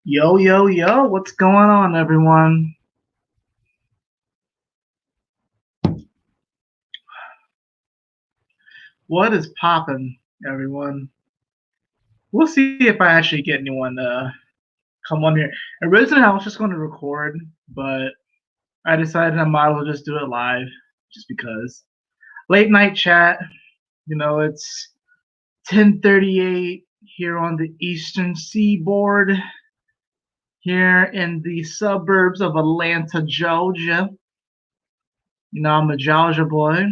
Yo, yo, yo, what's going on, everyone? What is poppin', everyone? We'll see if I actually get anyone to come on here. Originally, I was just going to record, but I decided I might as well just do it live, just because. Late night chat, it's 10:38 here on the Eastern Seaboard, here in the suburbs of Atlanta, Georgia. I'm a Georgia boy,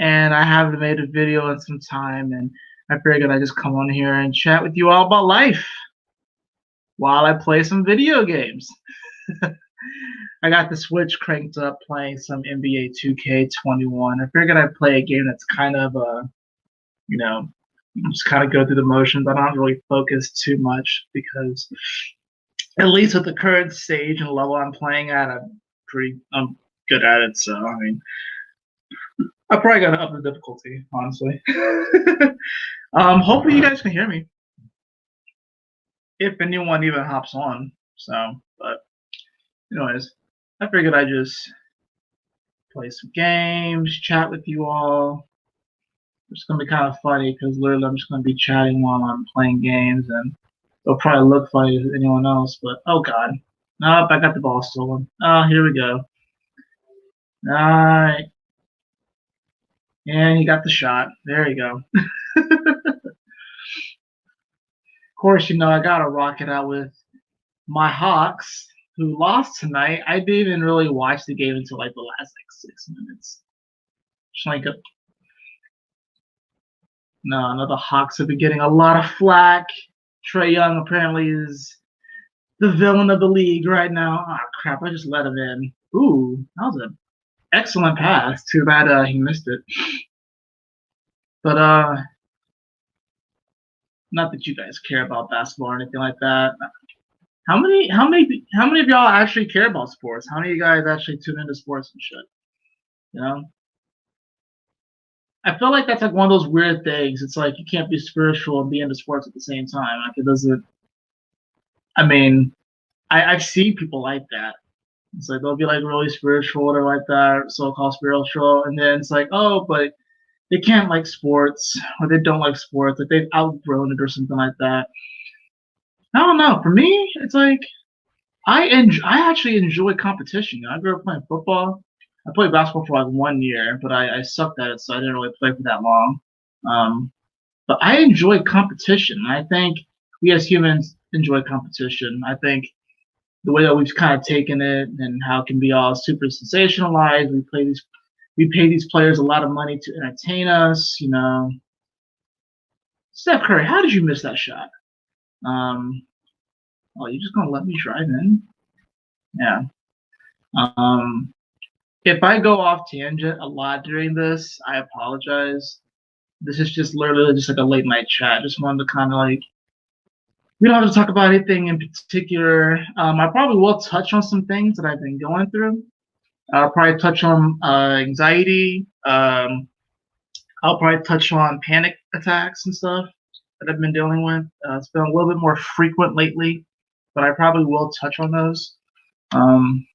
and I haven't made a video in some time, and I figured I'd just come on here and chat with you all about life while I play some video games. I got the Switch cranked up playing some NBA 2K21. I figured I'd play a game that's kind of you know, just kind of go through the motions. I don't really focus too much because, at least with the current stage and level I'm playing at, I'm good at it. So I mean, I probably gotta up the difficulty, honestly. Hopefully you guys can hear me if anyone even hops on. So, but anyways, I figured I'd just play some games, chat with you all. It's gonna be kind of funny because literally I'm just gonna be chatting while I'm playing games, and it'll probably look funny to anyone else. But oh god, nope, I got the ball stolen. Oh, here we go. All right, and he got the shot. There you go. Of course, I gotta rock it out with my Hawks, who lost tonight. I didn't even really watch the game until like the last 6 minutes. Just like no, the Hawks have been getting a lot of flack. Trae Young apparently is the villain of the league right now. Ah, crap! I just let him in. Ooh, that was an excellent pass. Too bad he missed it. But not that you guys care about basketball or anything like that. How many of y'all actually care about sports? How many of you guys actually tune into sports and shit? You know, I feel like that's like one of those weird things. It's like you can't be spiritual and be into sports at the same time. Like it doesn't. I mean, I see people like that. It's like they'll be like really spiritual or like that, so-called spiritual, and then it's like, oh, but they can't like sports or they don't like sports, like they've outgrown it or something like that. I don't know. For me, it's like I actually enjoy competition. I grew up playing football. I played basketball for like 1 year, but I sucked at it, so I didn't really play for that long. Um, but I enjoy competition. I think we as humans enjoy competition. I think the way that we've kind of taken it and how it can be all super sensationalized. We pay these players a lot of money to entertain us. Steph Curry, how did you miss that shot? Um, oh, you just gonna let me drive in? Yeah. Um, if I go off tangent a lot during this, I apologize. This is just literally just like a late night chat. Just wanted to kind of like we don't have to talk about anything in particular. I probably will touch on some things that I've been going through. I'll probably touch on anxiety. I'll probably touch on panic attacks and stuff that I've been dealing with. It's been a little bit more frequent lately, but I probably will touch on those. Um,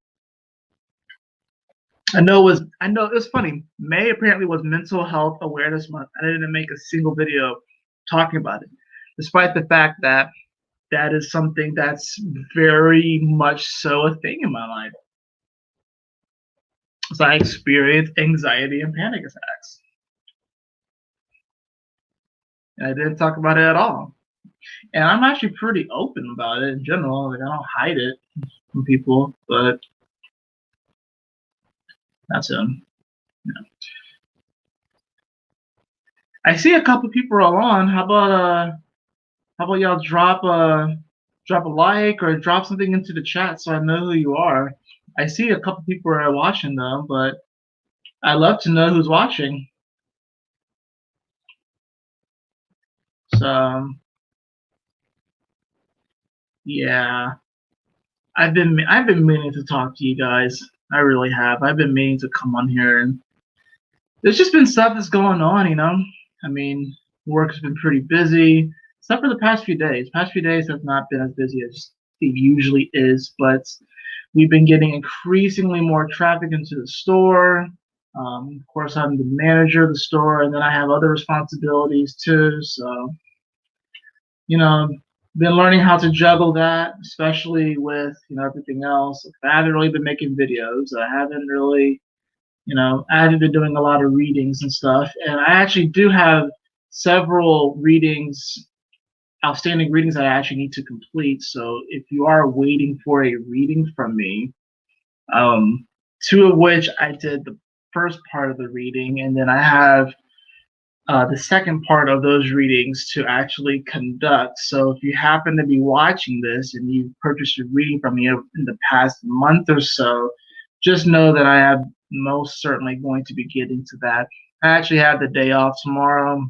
I know it was funny. May apparently was Mental Health Awareness Month. I didn't make a single video talking about it, despite the fact that that is something that's very much so a thing in my life. So I experience anxiety and panic attacks. And I didn't talk about it at all. And I'm actually pretty open about it in general. Like I don't hide it from people, but that's him. Yeah. I see a couple people are on. How about y'all drop a like or drop something into the chat so I know who you are. I see a couple people are watching though, but I love to know who's watching. So yeah, I've been meaning to talk to you guys. I really have. I've been meaning to come on here, and there's just been stuff that's going on. I mean, work has been pretty busy, except for the past few days. Past few days have not been as busy as it usually is, but we've been getting increasingly more traffic into the store. Of course, I'm the manager of the store, and then I have other responsibilities too. So, you know, been learning how to juggle that, especially with everything else. I haven't really been making videos. I haven't really, I haven't been doing a lot of readings and stuff. And I actually do have several readings, outstanding readings that I actually need to complete. So if you are waiting for a reading from me, two of which I did the first part of the reading, and then I have the second part of those readings to actually conduct. So if you happen to be watching this and you purchased a reading from me in the past month or so, just know that I am most certainly going to be getting to that. I actually have the day off tomorrow,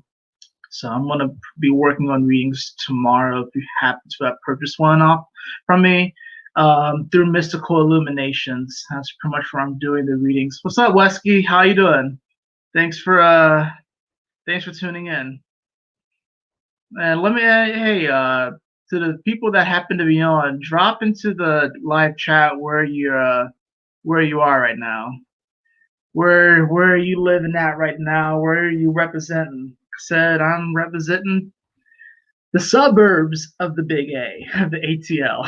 so I'm going to be working on readings tomorrow if you happen to have purchased one off from me through Mystical Illuminations. That's pretty much where I'm doing the readings. What's up, Wesky? How you doing? Thanks for tuning in. And let me, hey, to the people that happen to be on, drop into the live chat where you are right now. Where are you living at right now? Where are you representing? Said I'm representing the suburbs of the Big A, of the ATL.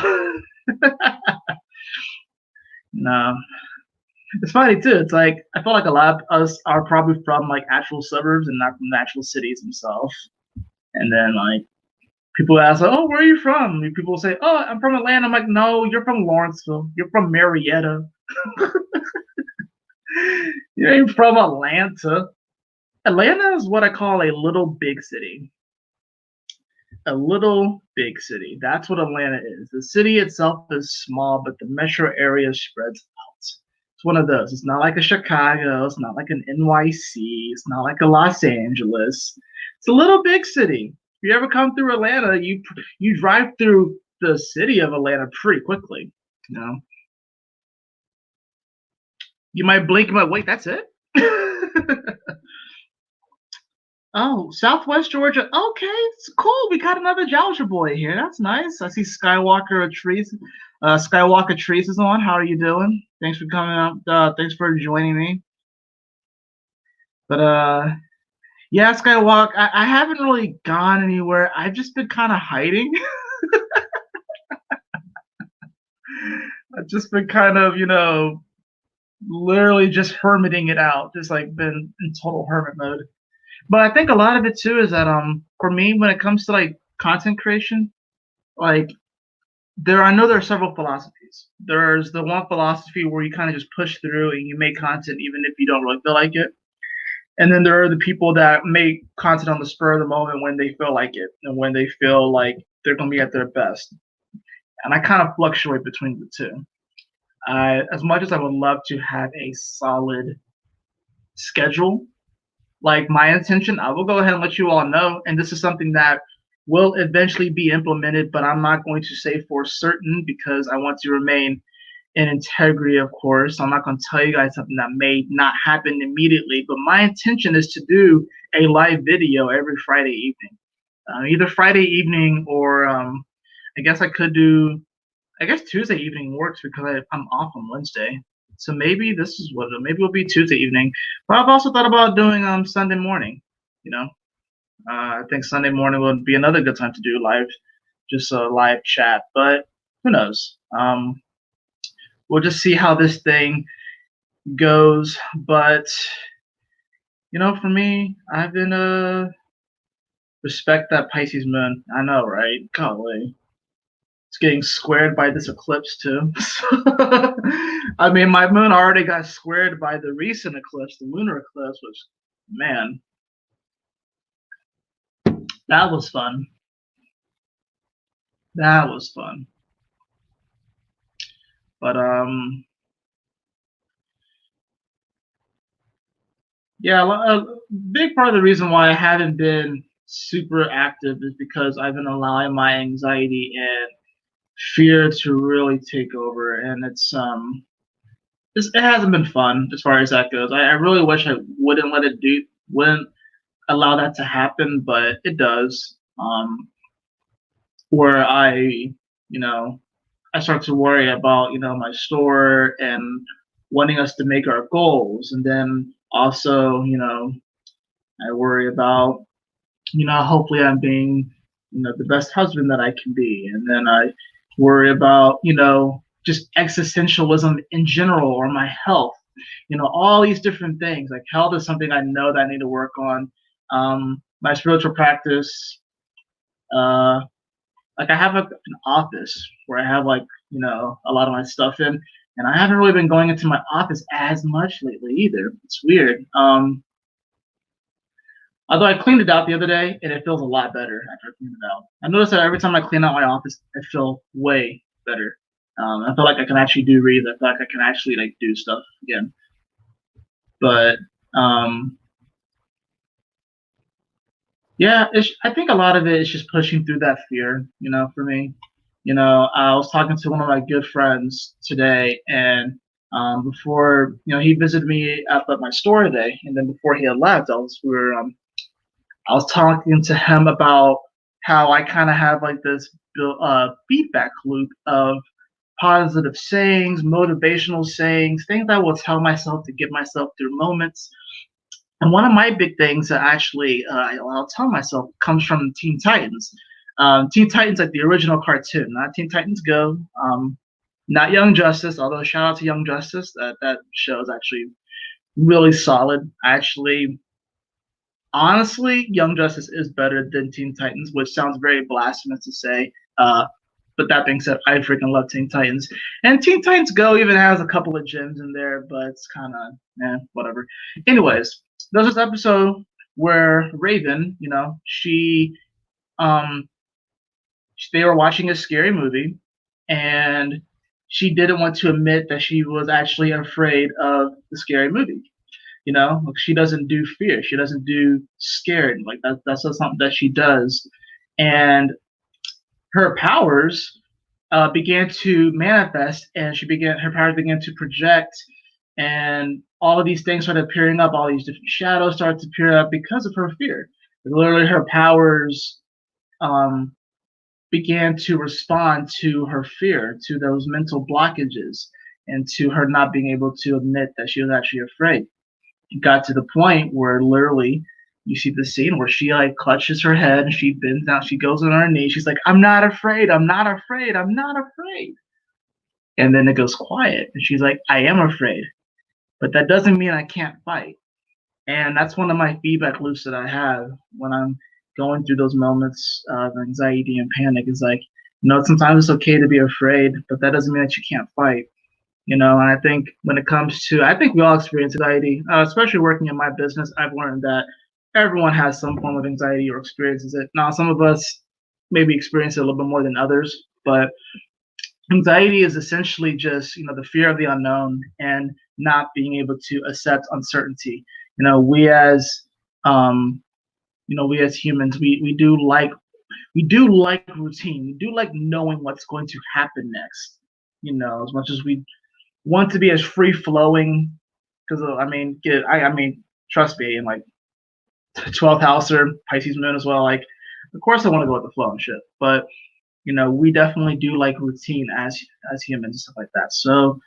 No, it's funny too. It's like I feel like a lot of us are probably from like actual suburbs and not from the actual cities themselves. And then like people ask, like, "Oh, where are you from?" And people say, "Oh, I'm from Atlanta." I'm like, "No, you're from Lawrenceville. You're from Marietta. You ain't from Atlanta." Atlanta is what I call a little big city. A little big city. That's what Atlanta is. The city itself is small, but the metro area spreads out. It's one of those. It's not like a Chicago. It's not like an NYC. It's not like a Los Angeles. It's a little big city. If you ever come through Atlanta, you drive through the city of Atlanta pretty quickly. You know, you might blink and might wait. That's it. Oh, Southwest Georgia. Okay, it's cool. We got another Georgia boy here. That's nice. I see Skywalker Trees. Skywalker Trees is on. How are you doing? Thanks for coming up. Thanks for joining me. But yeah, Skywalker. I haven't really gone anywhere. I've just been kind of hiding. I've just been kind of, literally just hermiting it out. Just like been in total hermit mode. But I think a lot of it too is that for me when it comes to like content creation, like I know there are several philosophies. There's the one philosophy where you kind of just push through and you make content even if you don't really feel like it. And then there are the people that make content on the spur of the moment when they feel like it and when they feel like they're gonna be at their best. And I kind of fluctuate between the two. As much as I would love to have a solid schedule, like my intention, I will go ahead and let you all know. And this is something that will eventually be implemented, but I'm not going to say for certain because I want to remain in integrity, of course. I'm not going to tell you guys something that may not happen immediately, but my intention is to do a live video every Friday evening. Either Friday evening or I guess Tuesday evening works because I'm off on Wednesday. So maybe this is maybe it'll be Tuesday evening. But I've also thought about doing Sunday morning. I think Sunday morning would be another good time to do just a live chat. But who knows? We'll just see how this thing goes. But for me, I've been respect that Pisces moon. I know, right? Golly. It's getting squared by this eclipse too. I mean, my moon already got squared by the recent eclipse, the lunar eclipse, which, man, that was fun. That was fun. But yeah, a big part of the reason why I haven't been super active is because I've been allowing my anxiety and fear to really take over, and it hasn't been fun as far as that goes. I really wish I wouldn't allow that to happen, but it does. Where I, you know, I start to worry about, my store and wanting us to make our goals. And then also, I worry about, hopefully I'm being, the best husband that I can be. And then I worry about, just existentialism in general or my health, all these different things. Like health is something I know that I need to work on. My spiritual practice, uh, like I have an office where I have like, a lot of my stuff in, and I haven't really been going into my office as much lately either. It's weird. Although I cleaned it out the other day, and it feels a lot better after I cleaned it out. I noticed that every time I clean out my office, I feel way better. I feel like I can actually do read. I feel like I can actually like do stuff again. But um, yeah, I think a lot of it is just pushing through that fear. For me, I was talking to one of my good friends today, and before he visited me up at my store today, and then before he had left, I was talking to him about how I kind of have like this feedback loop of positive sayings, motivational sayings, things I will tell myself to get myself through moments. And one of my big things that actually I'll tell myself comes from Teen Titans. Teen Titans, like the original cartoon, not Teen Titans Go, not Young Justice. Although shout out to Young Justice, that show is actually really solid. Actually, honestly, Young Justice is better than Teen Titans, which sounds very blasphemous to say. But that being said, I freaking love Teen Titans. And Teen Titans Go even has a couple of gems in there, but it's kind of, whatever. Anyways, there's this episode where Raven, um, they were watching a scary movie, and she didn't want to admit that she was actually afraid of the scary movie. Like she doesn't do fear. She doesn't do scared. Like that's not something that she does. And her powers began to manifest, and her powers began to project, and all of these things started appearing up. All these different shadows started to appear up because of her fear. Literally, her powers um, began to respond to her fear, to those mental blockages, and to her not being able to admit that she was actually afraid. It got to the point where literally you see the scene where she like clutches her head and she bends down, she goes on her knees, she's like, I'm not afraid, I'm not afraid, I'm not afraid. And then it goes quiet and she's like, I am afraid, but that doesn't mean I can't fight. And that's one of my feedback loops that I have when I'm going through those moments of anxiety and panic. Is like, sometimes it's okay to be afraid, but that doesn't mean that you can't fight. And I think when it comes to, I think we all experience anxiety, especially working in my business. I've learned that everyone has some form of anxiety or experiences it. Now, some of us maybe experience it a little bit more than others, but anxiety is essentially just, the fear of the unknown and not being able to accept uncertainty. We as, um, we as humans, we do like routine. We do like knowing what's going to happen next. As much as we want to be as free flowing, because I mean, trust me, in like 12th house or Pisces moon as well. Like, of course, I want to go with the flow and shit, but we definitely do like routine as humans and stuff like that. So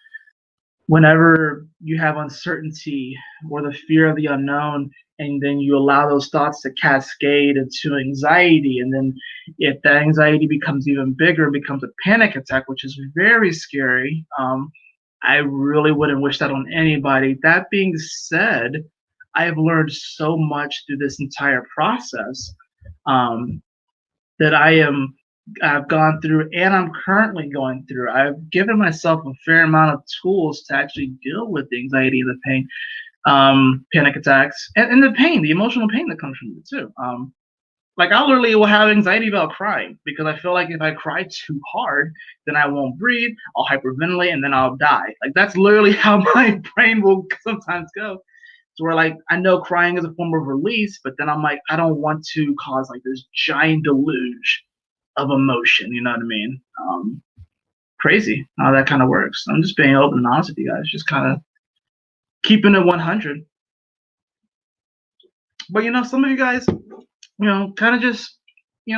whenever you have uncertainty or the fear of the unknown, and then you allow those thoughts to cascade into anxiety, and then if that anxiety becomes even bigger, becomes a panic attack, which is very scary. I really wouldn't wish that on anybody. That being said, I have learned so much through this entire process, um, that I've gone through and I'm currently going through. I've given myself a fair amount of tools to actually deal with the anxiety and the pain, panic attacks, and the pain, the emotional pain that comes from it too. Like I literally will have anxiety about crying because I feel like if I cry too hard, then I won't breathe, I'll hyperventilate, and then I'll die. Like that's literally how my brain will sometimes go. So where like I know crying is a form of release, but then I'm like, I don't want to cause like this giant deluge of emotion. You know what I mean? Crazy how that kind of works. I'm just being open and honest with you guys, just kind of keeping it 100. But some of you guys, kind of just,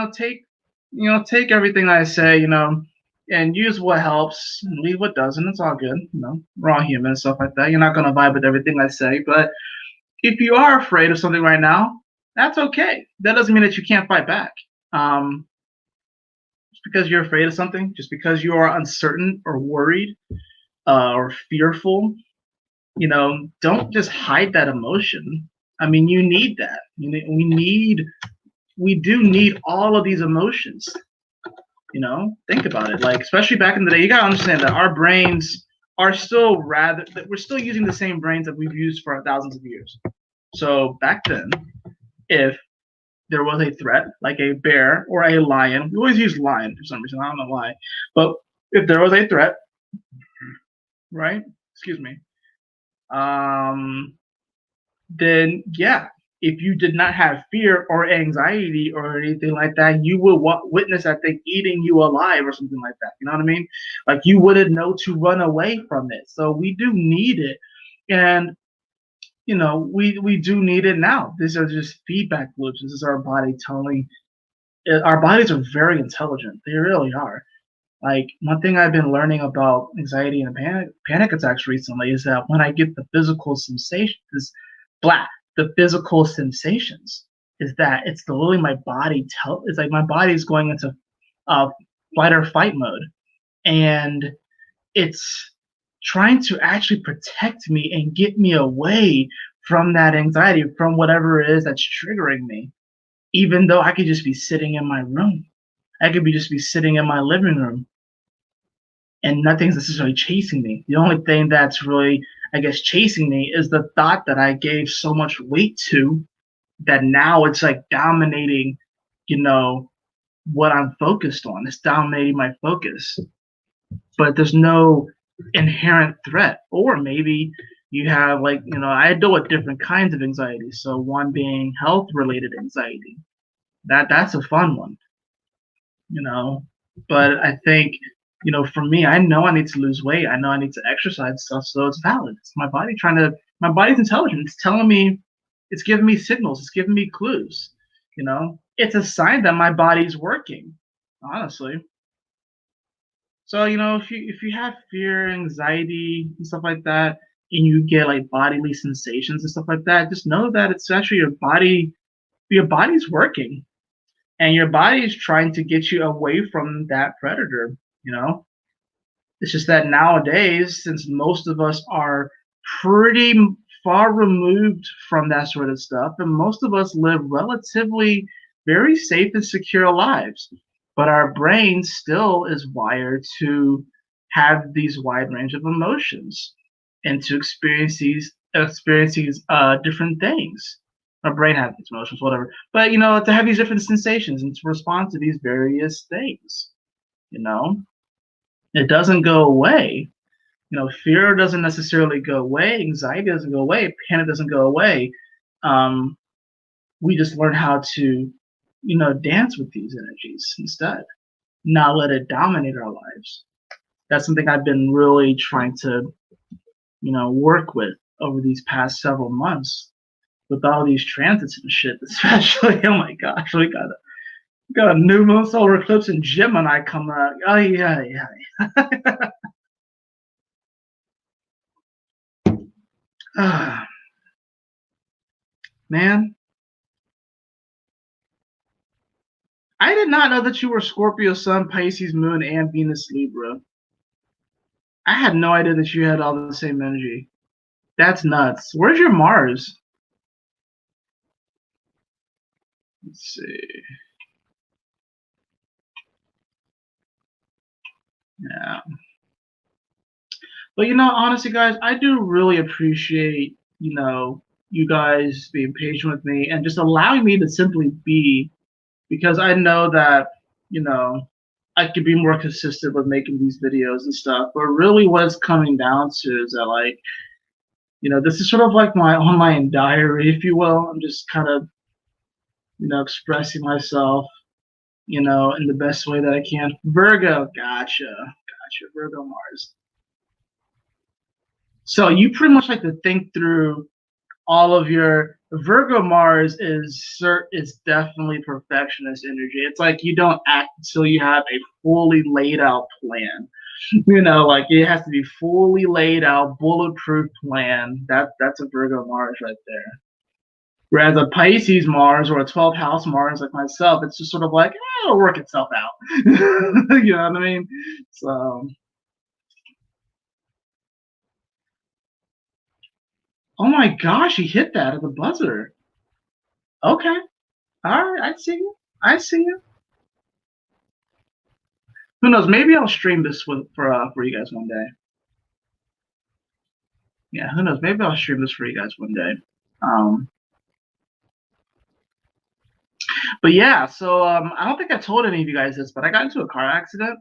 take everything that I say, and use what helps and leave what doesn't. It's all good. We're all human and stuff like that. You're not gonna vibe with everything I say, but if you are afraid of something right now, that's okay. That doesn't mean that you can't fight back. Um, just because you're afraid of something, just because you are uncertain or worried or fearful, don't just hide that emotion. I mean, you need that. We do need all of these emotions. Think about it. Like, especially back in the day, you gotta understand that our brains are still we're still using the same brains that we've used for thousands of years. So back then, if there was a threat, like a bear or a lion, we always use lion for some reason. I don't know why, but if there was a threat, right? Excuse me. Then yeah, if you did not have fear or anxiety or anything like that, you would witness that thing eating you alive or something like that. You know what I mean? Like, you wouldn't know to run away from it. So we do need it, and we do need it now. These are just feedback loops. This is our body telling. Our bodies are very intelligent. They really are. Like, one thing I've been learning about anxiety and panic attacks recently is that when I get the physical sensations, the physical sensations is that it's literally my body it's like my body is going into fight or fight mode, and it's trying to actually protect me and get me away from that anxiety, from whatever it is that's triggering me, even though I could just be sitting in my room. I could just be sitting in my living room and nothing's necessarily chasing me. The only thing that's really, I guess, chasing me is the thought that I gave so much weight to, that now it's like dominating, what I'm focused on. It's dominating my focus. But there's no inherent threat. Or maybe you have, like, I deal with different kinds of anxiety. So one being health related anxiety. That's a fun one. But I think, for me, I know I need to lose weight. I know I need to exercise stuff, so it's valid. It's my body my body's intelligent. It's telling me, it's giving me signals, it's giving me clues. It's a sign that my body's working, honestly. So, if you have fear, anxiety, and stuff like that, and you get like bodily sensations and stuff like that, just know that it's actually your body's working, and your body is trying to get you away from that predator. It's just that nowadays, since most of us are pretty far removed from that sort of stuff, and most of us live relatively very safe and secure lives, but our brain still is wired to have these wide range of emotions and to experience these different things. Our brain has these emotions, whatever, but to have these different sensations and to respond to these various things. It doesn't go away. Fear doesn't necessarily go away. Anxiety doesn't go away. Panic doesn't go away. We just learn how to, dance with these energies instead, not let it dominate our lives. That's something I've been really trying to, work with over these past several months with all these transits and shit. Especially, oh my gosh, we got a new moon solar eclipse in Gemini coming out. Oh yeah, yeah. Man, I did not know that you were Scorpio Sun, Pisces Moon, and Venus Libra. I had no idea that you had all the same energy. That's nuts. Where's your Mars? Let's see. Yeah. But honestly, guys, I do really appreciate, you guys being patient with me and just allowing me to simply be, because I know that, I could be more consistent with making these videos and stuff. But really what it's coming down to is that, like, this is sort of like my online diary, if you will. I'm just kind of, expressing myself, in the best way that I can. Virgo, gotcha. Virgo Mars. So you pretty much like to think through all of your Virgo Mars is definitely perfectionist energy. It's like you don't act until you have a fully laid out plan. Like it has to be fully laid out, bulletproof plan. That's a Virgo Mars right there. Whereas a Pisces Mars or a 12th house Mars like myself, it's just sort of like, it'll work itself out. You know what I mean? So, oh my gosh, he hit that at the buzzer. Okay. All right. I see you. I see you. Who knows? Maybe I'll stream this for you guys one day. Yeah, who knows? Maybe I'll stream this for you guys one day. Um, but yeah, so I don't think I told any of you guys this, but I got into a car accident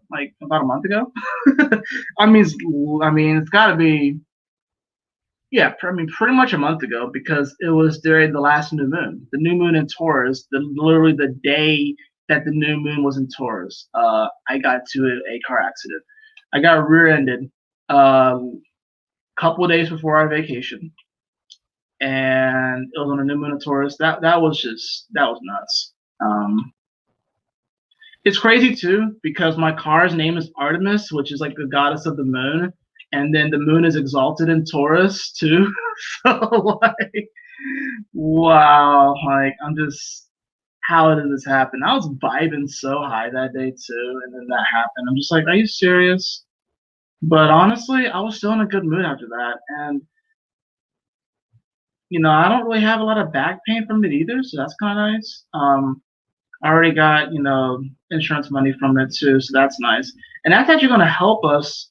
like about a month ago. I mean, it's got to be yeah, pretty much a month ago because it was during the last new moon in Taurus, literally the day that the new moon was in Taurus. I got to a car accident. I got rear-ended a couple of days before our vacation, and it was on a new moon in Taurus. That was nuts. It's crazy too because my car's name is Artemis, which is like the goddess of the moon, and then the moon is exalted in Taurus too. So like, wow, like I'm just how did this happen? I was vibing so high that day too, and then that happened. I'm just like, are you serious? But honestly, I was still in a good mood after that, and I don't really have a lot of back pain from it either, so that's kind of nice. I already got, insurance money from it too, so that's nice. And that's actually going to help us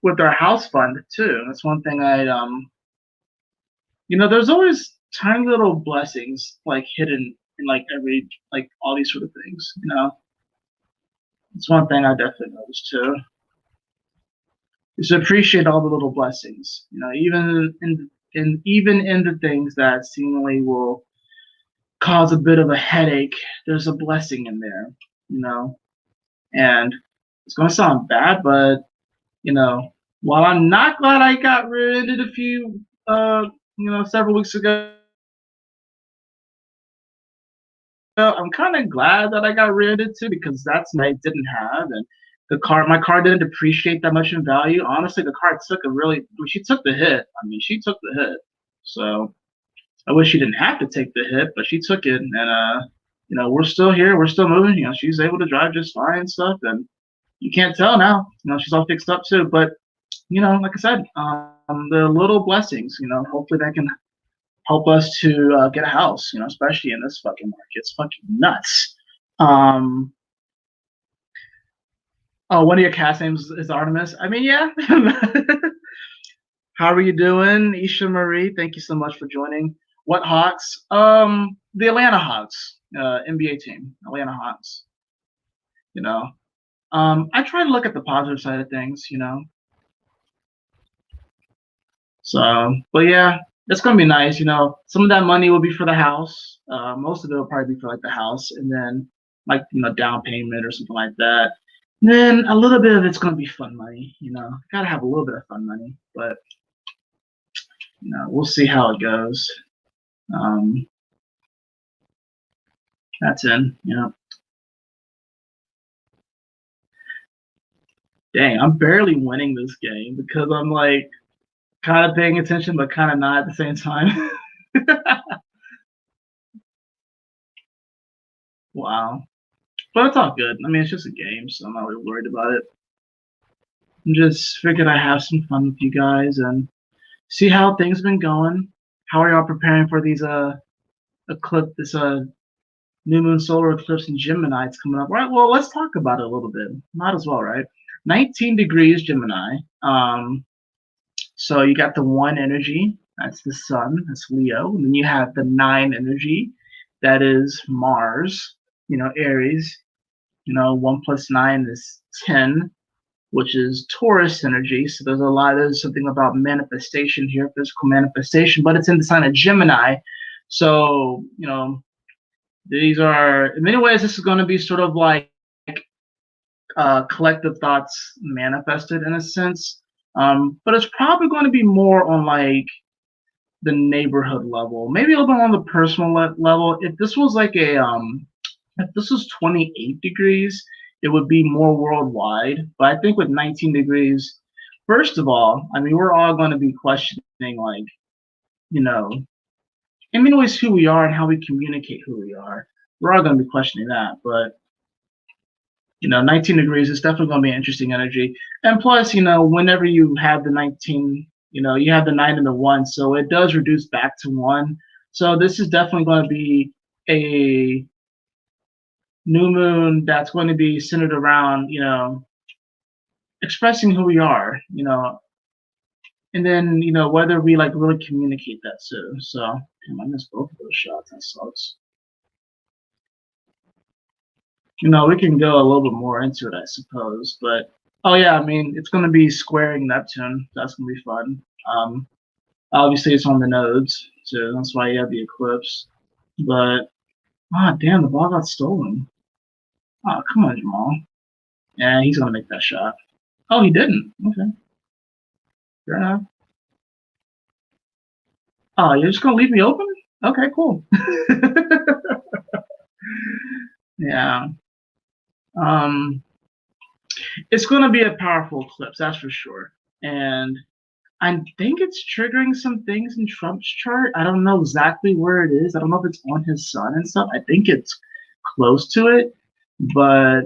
with our house fund too. That's one thing there's always tiny little blessings like hidden in like every like all these sort of things. It's one thing I definitely noticed too. Is to appreciate all the little blessings. Even in the things that seemingly will cause a bit of a headache, there's a blessing in there. You know, and it's going to sound bad, but you know, while I'm not glad I got rear-ended a few, several weeks ago, I'm kind of glad that I got rear-ended too because that's what I didn't have, and my car didn't depreciate that much in value. Honestly, the car took she took the hit. I mean, she took the hit. So I wish she didn't have to take the hit, but she took it, and we're still here, we're still moving. She's able to drive just fine and stuff, and you can't tell now. She's all fixed up too, but like I said, the little blessings, hopefully that can help us to get a house, especially in this fucking market. It's fucking nuts. Um, oh, one of your cast names is Artemis. I mean, yeah. How are you doing, Isha Marie? Thank you so much for joining. What Hawks? The Atlanta Hawks, NBA team, Atlanta Hawks. I try to look at the positive side of things. So, but yeah, it's gonna be nice. Some of that money will be for the house. Most of it will probably be for like the house, and then like down payment or something like that. And then a little bit of it's gonna be fun money. Gotta have a little bit of fun money, but we'll see how it goes. Um, that's in. Dang, I'm barely winning this game because I'm like kind of paying attention, but kind of not at the same time. Wow. But it's all good. I mean, it's just a game, so I'm not really worried about it. I'm just figured I have some fun with you guys and see how things been going. How are y'all preparing for these eclipse this new moon solar eclipse in Gemini? It's coming up. All right, well, let's talk about it a little bit. Might as well, right? 19 degrees Gemini. So you got the 1 energy, that's the sun, that's Leo. And then you have the 9 energy, that is Mars, Aries. 1 plus 9 is 10, which is Taurus energy. So there's something about manifestation here, physical manifestation, but it's in the sign of Gemini. So, these are, in many ways, this is going to be sort of like collective thoughts manifested in a sense. But it's probably going to be more on like the neighborhood level, maybe a little bit on the personal level. If this was like if this was 28 degrees, it would be more worldwide. But I think with 19 degrees, first of all, I mean, we're all going to be questioning, like, you know, in many ways who we are and how we communicate who we are. We're all going to be questioning that. But 19 degrees is definitely going to be an interesting energy. And plus, whenever you have the 19, you have the 9 and the 1, so it does reduce back to 1. So this is definitely going to be a new moon that's going to be centered around, expressing who we are, and then, whether we like really communicate that too. So, damn, I missed both of those shots. That sucks. We can go a little bit more into it, I suppose. But oh yeah, I mean, it's going to be squaring Neptune. That's going to be fun. Obviously, it's on the nodes, so that's why you have the eclipse. But damn, the ball got stolen. Oh, come on, Jamal. Yeah, he's going to make that shot. Oh, he didn't. Okay, fair enough. Oh, you're just going to leave me open? Okay, cool. Yeah. It's going to be a powerful eclipse, that's for sure. And I think it's triggering some things in Trump's chart. I don't know exactly where it is. I don't know if it's on his sun and stuff. I think it's close to it, but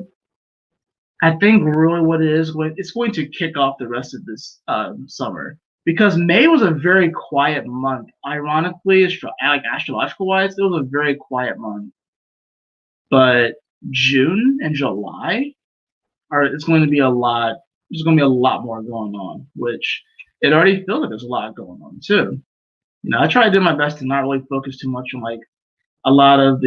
I think really what it is, it's going to kick off the rest of this summer, because May was a very quiet month. Ironically, like astrological wise, it was a very quiet month. But June and July it's going to be a lot. There's going to be a lot more going on, which it already feels like there's a lot going on too. I try to do my best to not really focus too much on like a lot of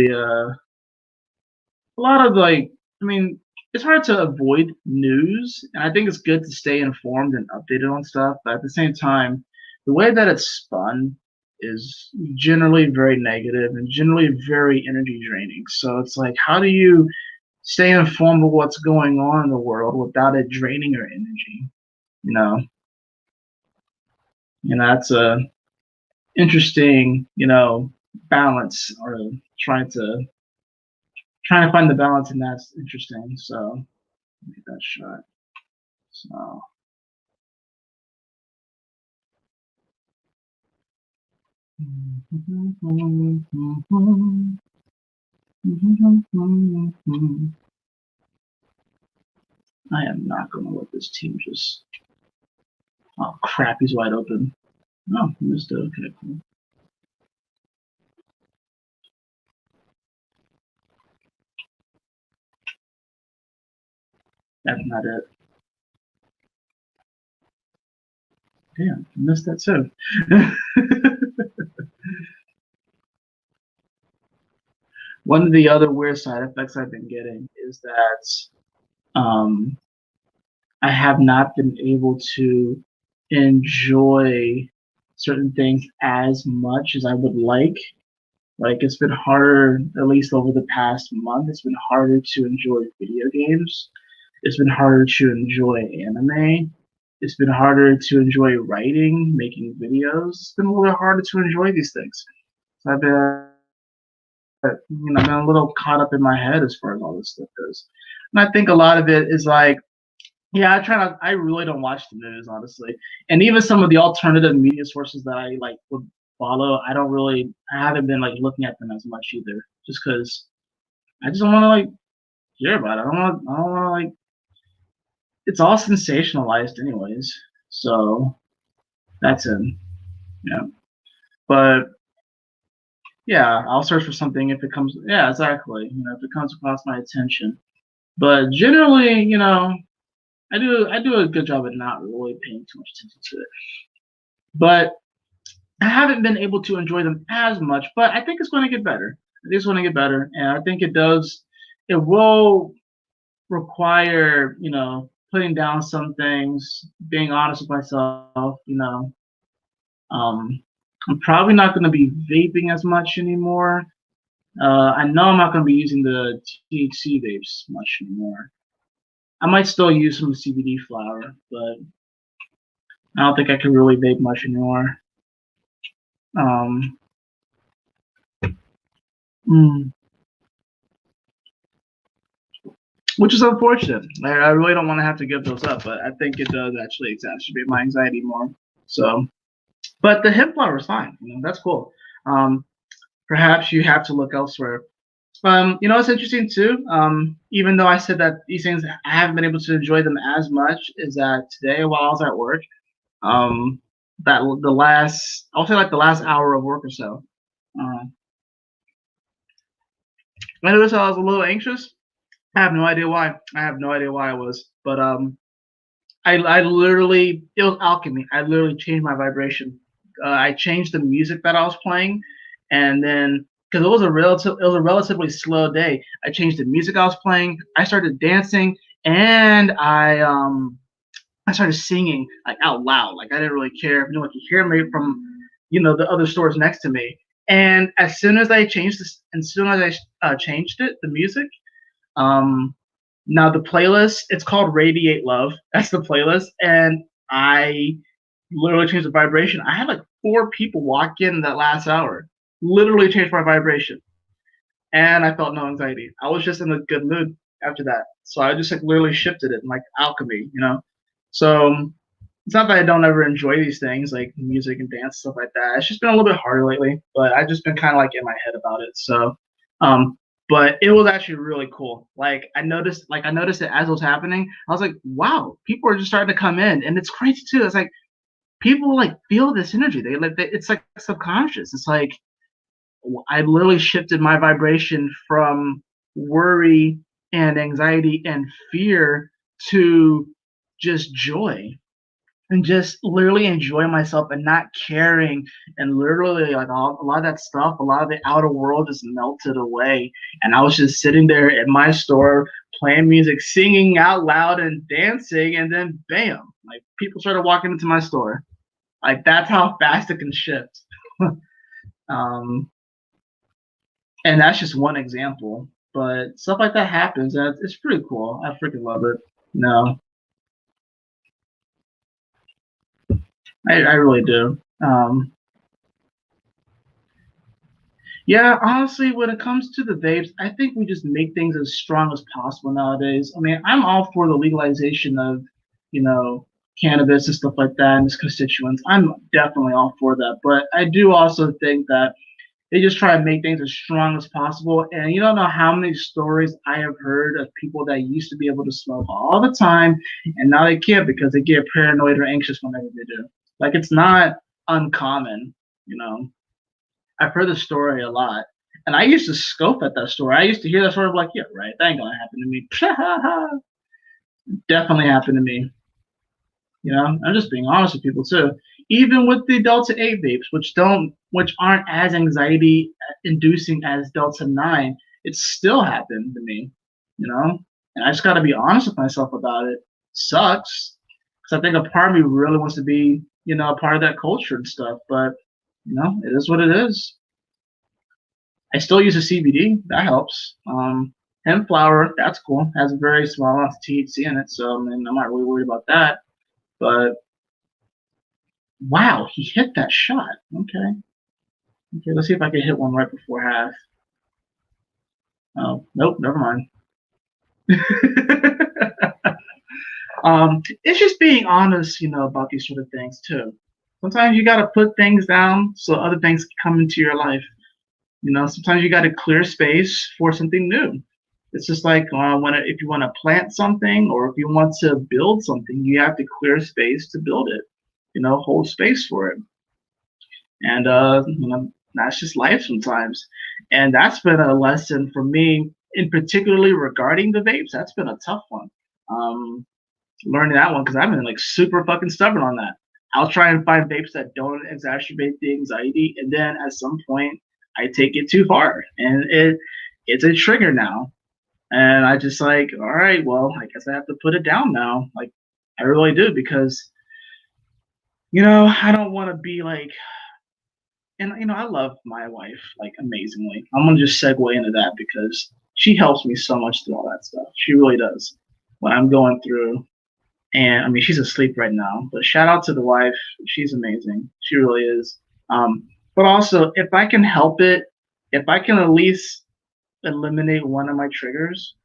like, I mean, it's hard to avoid news, and I think it's good to stay informed and updated on stuff. But at the same time, the way that it's spun is generally very negative and generally very energy draining. So it's like, how do you stay informed of what's going on in the world without it draining your energy? That's a interesting, balance, or trying to find the balance, and that's interesting. So get that shot. So I am not gonna let this team just. Oh crap, he's wide open. Oh, he missed it. Okay, cool. That's not it. Damn, I missed that too. One of the other weird side effects I've been getting is that I have not been able to enjoy certain things as much as I would like. Like, it's been harder, at least over the past month, it's been harder to enjoy video games. It's been harder to enjoy anime. It's been harder to enjoy writing, making videos. It's been a little harder to enjoy these things. So I've been, I've been a little caught up in my head as far as all this stuff goes. And I think a lot of it is like, yeah, I really don't watch the news, honestly. And even some of the alternative media sources that I like would follow, I haven't been like looking at them as much either, just because I just don't want to like hear about it. I don't want to like, it's all sensationalized anyways. So that's it. Yeah. But yeah, I'll search for something if it comes. Yeah, exactly. If it comes across my attention. But generally, I do a good job at not really paying too much attention to it. But I haven't been able to enjoy them as much. But I think it's going to get better. I think it's going to get better, and I think it does. It will require, putting down some things, being honest with myself. I'm probably not going to be vaping as much anymore. I know I'm not going to be using the THC vapes much anymore. I might still use some CBD flower, but I don't think I can really vape much anymore. Um, mm, which is unfortunate. I really don't want to have to give those up, but I think it does actually exacerbate my anxiety more. So, but the hemp flower is fine. That's cool. Um, Perhaps you have to look elsewhere. It's interesting too. Even though I said that these things I haven't been able to enjoy them as much, is that today while I was at work, um, that the last I'll say like the last hour of work or so, uh, I noticed I was a little anxious. I have no idea why. I have no idea why I was, but I literally it was alchemy. I literally changed my vibration. I changed the music that I was playing, and then because it was a relatively slow day. I changed the music I was playing. I started dancing, and I started singing like out loud. Like I didn't really care if no one could hear me from the other stores next to me. And as soon as I changed this, as soon as I changed it, the music, um, now the playlist, it's called Radiate Love. That's the playlist, and I literally changed the vibration. I had like 4 people walk in that last hour. Literally changed my vibration, and I felt no anxiety. I was just in a good mood after that. So I just like literally shifted it like alchemy. So it's not that I don't ever enjoy these things like music and dance stuff like that. It's just been a little bit harder lately, but I've just been kind of like in my head about it. So, um, but it was actually really cool. I noticed it as it was happening. I was like, wow, people are just starting to come in, and it's crazy too. It's like people like feel this energy. It's like subconscious. It's like I literally shifted my vibration from worry and anxiety and fear to just joy and just literally enjoying myself and not caring, and literally like a lot of that stuff, a lot of the outer world just melted away, and I was just sitting there at my store playing music, singing out loud and dancing, and then bam, like people started walking into my store. Like that's how fast it can shift. um, and that's just one example, but stuff like that happens, and it's pretty cool. I freaking love it. No, I really do. Yeah, honestly, when it comes to the vapes, I think we just make things as strong as possible nowadays. I mean, I'm all for the legalization of, you know, cannabis and stuff like that and its constituents. I'm definitely all for that. But I do also think that they just try to make things as strong as possible. And you don't know how many stories I have heard of people that used to be able to smoke all the time and now they can't because they get paranoid or anxious whenever they do. Like it's not uncommon, you know. I've heard the story a lot. And I used to scope at that story. I used to hear that story like, yeah, right, that ain't gonna happen to me. Definitely happened to me. I'm just being honest with people too. Even with the Delta 8 vapes, which aren't as anxiety inducing as Delta 9, it still happened to me, you know? And I just gotta be honest with myself about it. Sucks. Because I think a part of me really wants to be, a part of that culture and stuff, but it is what it is. I still use a CBD. That helps. Hemp flower, that's cool. Has a very small amount of THC in it, so I mean, I'm not really worried about that. But wow, he hit that shot. Okay. Okay, let's see if I can hit one right before half. Oh, nope, never mind. It's just being honest, about these sort of things too. Sometimes you gotta put things down so other things come into your life. Sometimes you gotta clear space for something new. It's just like if you want to plant something or if you want to build something, you have to clear space to build it. Hold space for it. And that's just life sometimes. And that's been a lesson for me, in particularly regarding the vapes. That's been a tough one. Um, Learning that one because I've been like super fucking stubborn on that. I'll try and find vapes that don't exacerbate the anxiety, and then at some point I take it too far, and it's a trigger now. And I just like, all right, well, I guess I have to put it down now. Like, I really do because, I don't want to be like, and I love my wife like amazingly. I'm gonna just segue into that because she helps me so much through all that stuff. She really does. When I'm going through, and I mean, she's asleep right now, but shout out to the wife. She's amazing. She really is. Um, But also, if I can help it, if I can at least eliminate one of my triggers,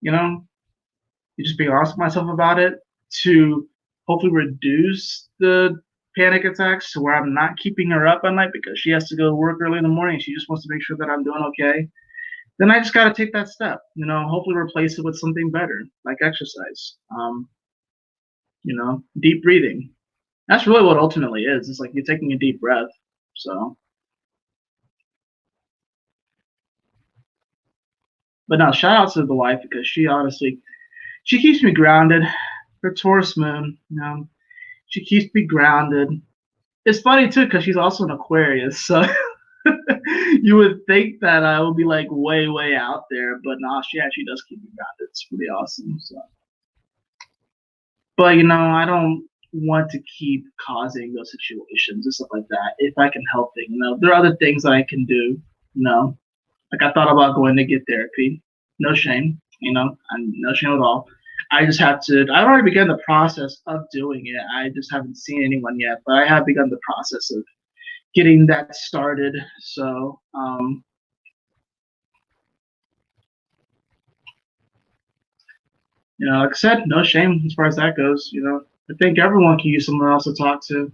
you know, just being honest with myself about it to hopefully reduce the panic attacks to where I'm not keeping her up at night because she has to go to work early in the morning. She just wants to make sure that I'm doing okay. Then I just got to take that step, hopefully replace it with something better, like exercise, deep breathing. That's really what ultimately is. It's like you're taking a deep breath. So, but now shout out to the wife because she keeps me grounded. Her Taurus moon, she keeps me grounded. It's funny too because she's also an Aquarius, so you would think that I would be like way, way out there, but nah, she actually does keep me grounded. It's pretty awesome. So, but I don't want to keep causing those situations and stuff like that. If I can help it, there are other things that I can do. Like I thought about going to get therapy. No shame, I'm no shame at all. I just have to. I've already begun the process of doing it. I just haven't seen anyone yet, but I have begun the process of getting that started. So, like I said, no shame as far as that goes. I think everyone can use someone else to talk to.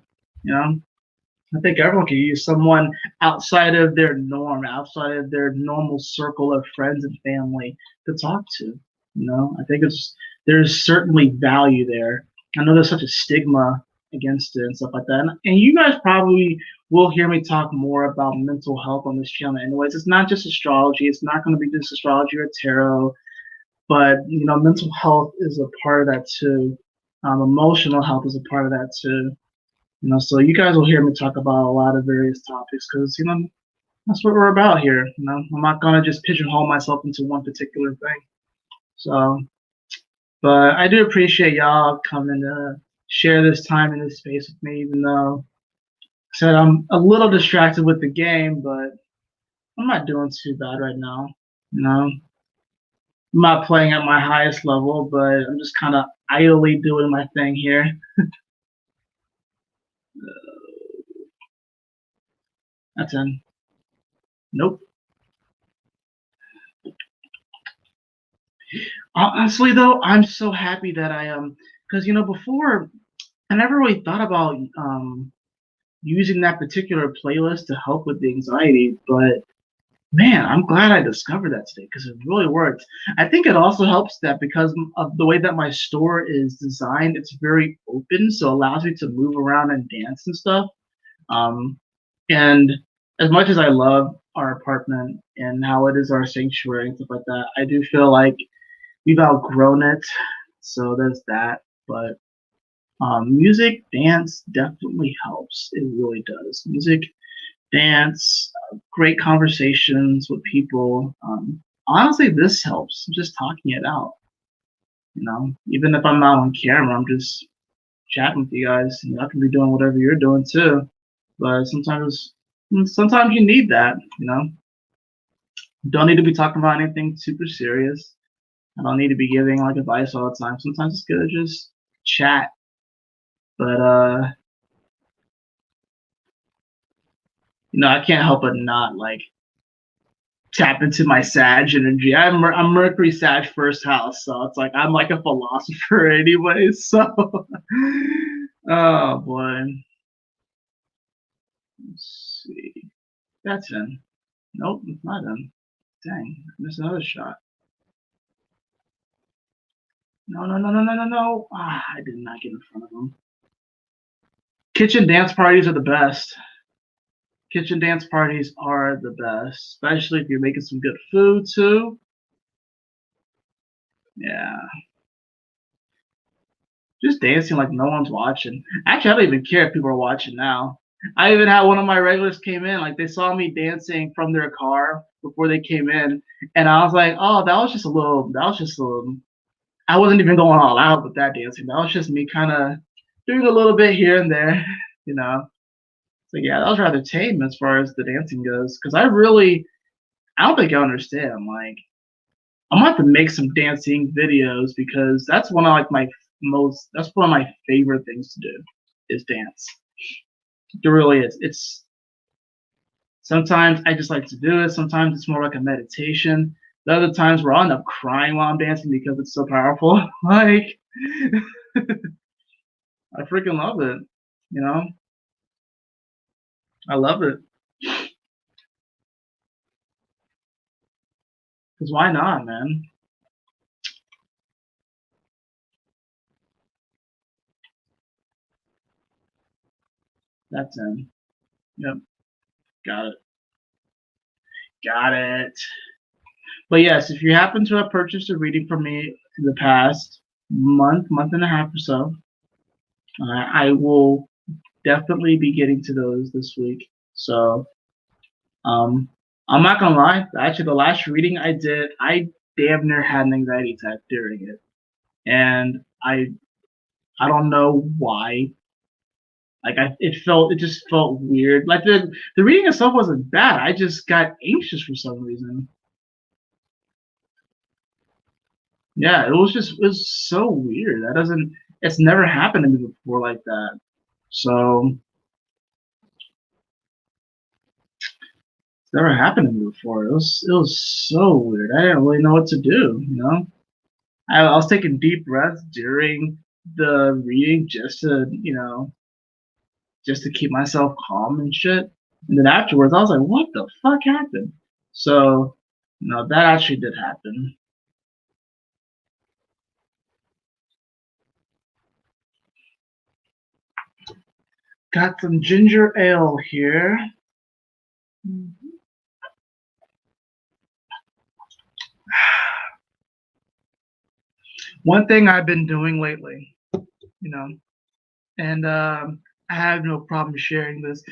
I think everyone can use someone outside of their norm, outside of their normal circle of friends and family to talk to. I think there's certainly value there. I know there's such a stigma against it and stuff like that. And you guys probably will hear me talk more about mental health on this channel. Anyways, it's not just astrology. It's not going to be just astrology or tarot, but mental health is a part of that too. Emotional health is a part of that too. So you guys will hear me talk about a lot of various topics because that's what we're about here. I'm not gonna just pigeonhole myself into one particular thing. So, but I do appreciate y'all coming to share this time in this space with me, even though I said I'm a little distracted with the game, but I'm not doing too bad right now. I'm not playing at my highest level, but I'm just kind of idly doing my thing here. That's in. Nope. Honestly, though, I'm so happy that I because before I never really thought about using that particular playlist to help with the anxiety, but man, I'm glad I discovered that today because it really worked. I think it also helps that because of the way that my store is designed, it's very open, so it allows me to move around and dance and stuff. And as much as I love our apartment and how it is our sanctuary and stuff like that, I do feel like we've outgrown it. So there's that. But music, dance definitely helps. It really does. Music, dance, great conversations with people. Honestly, this helps. Just talking it out. Even if I'm not on camera, I'm just chatting with you guys. I can be doing whatever you're doing too. But sometimes you need that. Don't need to be talking about anything super serious. I don't need to be giving like advice all the time. Sometimes it's good to just chat. But I can't help but not like tap into my Sag energy. I'm Mercury Sag first house, so it's like I'm like a philosopher anyway. So, oh boy. Let's see. That's in. Nope, it's not in. Dang, I missed another shot. No, no, no, no, no, no, no. I did not get in front of him. Kitchen dance parties are the best. Kitchen dance parties are the best, especially if you're making some good food too. Yeah. Just dancing like no one's watching. Actually, I don't even care if people are watching now. I even had one of my regulars came in, like they saw me dancing from their car before they came in, and I was like, oh, that was just a little, I wasn't even going all out with that dancing. That was just me kind of doing a little bit here and there, you know. So yeah, that was rather tame as far as the dancing goes, because I don't think I understand. Like, I'm gonna have to make some dancing videos because that's one of like that's one of my favorite things to do is dance. It really is. Sometimes I just like to do it. Sometimes it's more like a meditation. The other times where I'll end up crying while I'm dancing because it's so powerful. Like, I freaking love it. You know, I love it. Because why not, man? That's him. Yep, got it. Got it. But yes, if you happen to have purchased a reading from me in the past month and a half or so, I will definitely be getting to those this week. So, um, I'm not gonna lie. Actually, the last reading I did, I damn near had an anxiety attack during it, and I don't know why. Like it just felt weird. Like the reading itself wasn't bad. I just got anxious for some reason. Yeah, it was so weird. It's never happened to me before like that. So it's never happened to me before. It was so weird. I didn't really know what to do, you know? I was taking deep breaths during the reading just to, just to keep myself calm and shit. And then afterwards I was like, what the fuck happened? So, no, that actually did happen. Got some ginger ale here. One thing I've been doing lately, you know, and I have no problem sharing this.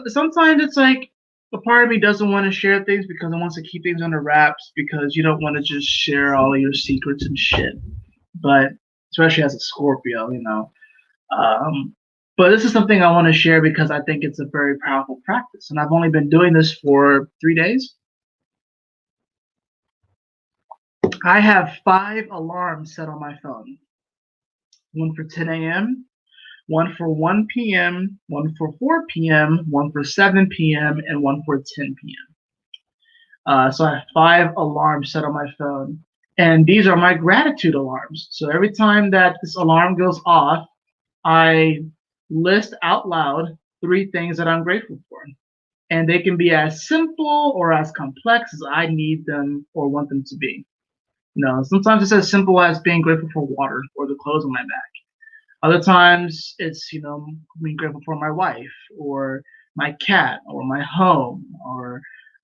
Sometimes it's like a part of me doesn't want to share things because it wants to keep things under wraps because you don't want to just share all of your secrets and shit. But especially as a Scorpio, Um, but this is something I want to share because I think it's a very powerful practice, and I've only been doing this for 3 days. I have 5 alarms set on my phone. One for 10 a.m., one for 1 p.m., one for 4 p.m., one for 7 p.m., and one for 10 p.m. So I have 5 alarms set on my phone, and these are my gratitude alarms. So every time that this alarm goes off, I list out loud 3 things that I'm grateful for. And they can be as simple or as complex as I need them or want them to be. Sometimes it's as simple as being grateful for water or the clothes on my back. Other times it's, being grateful for my wife or my cat or my home or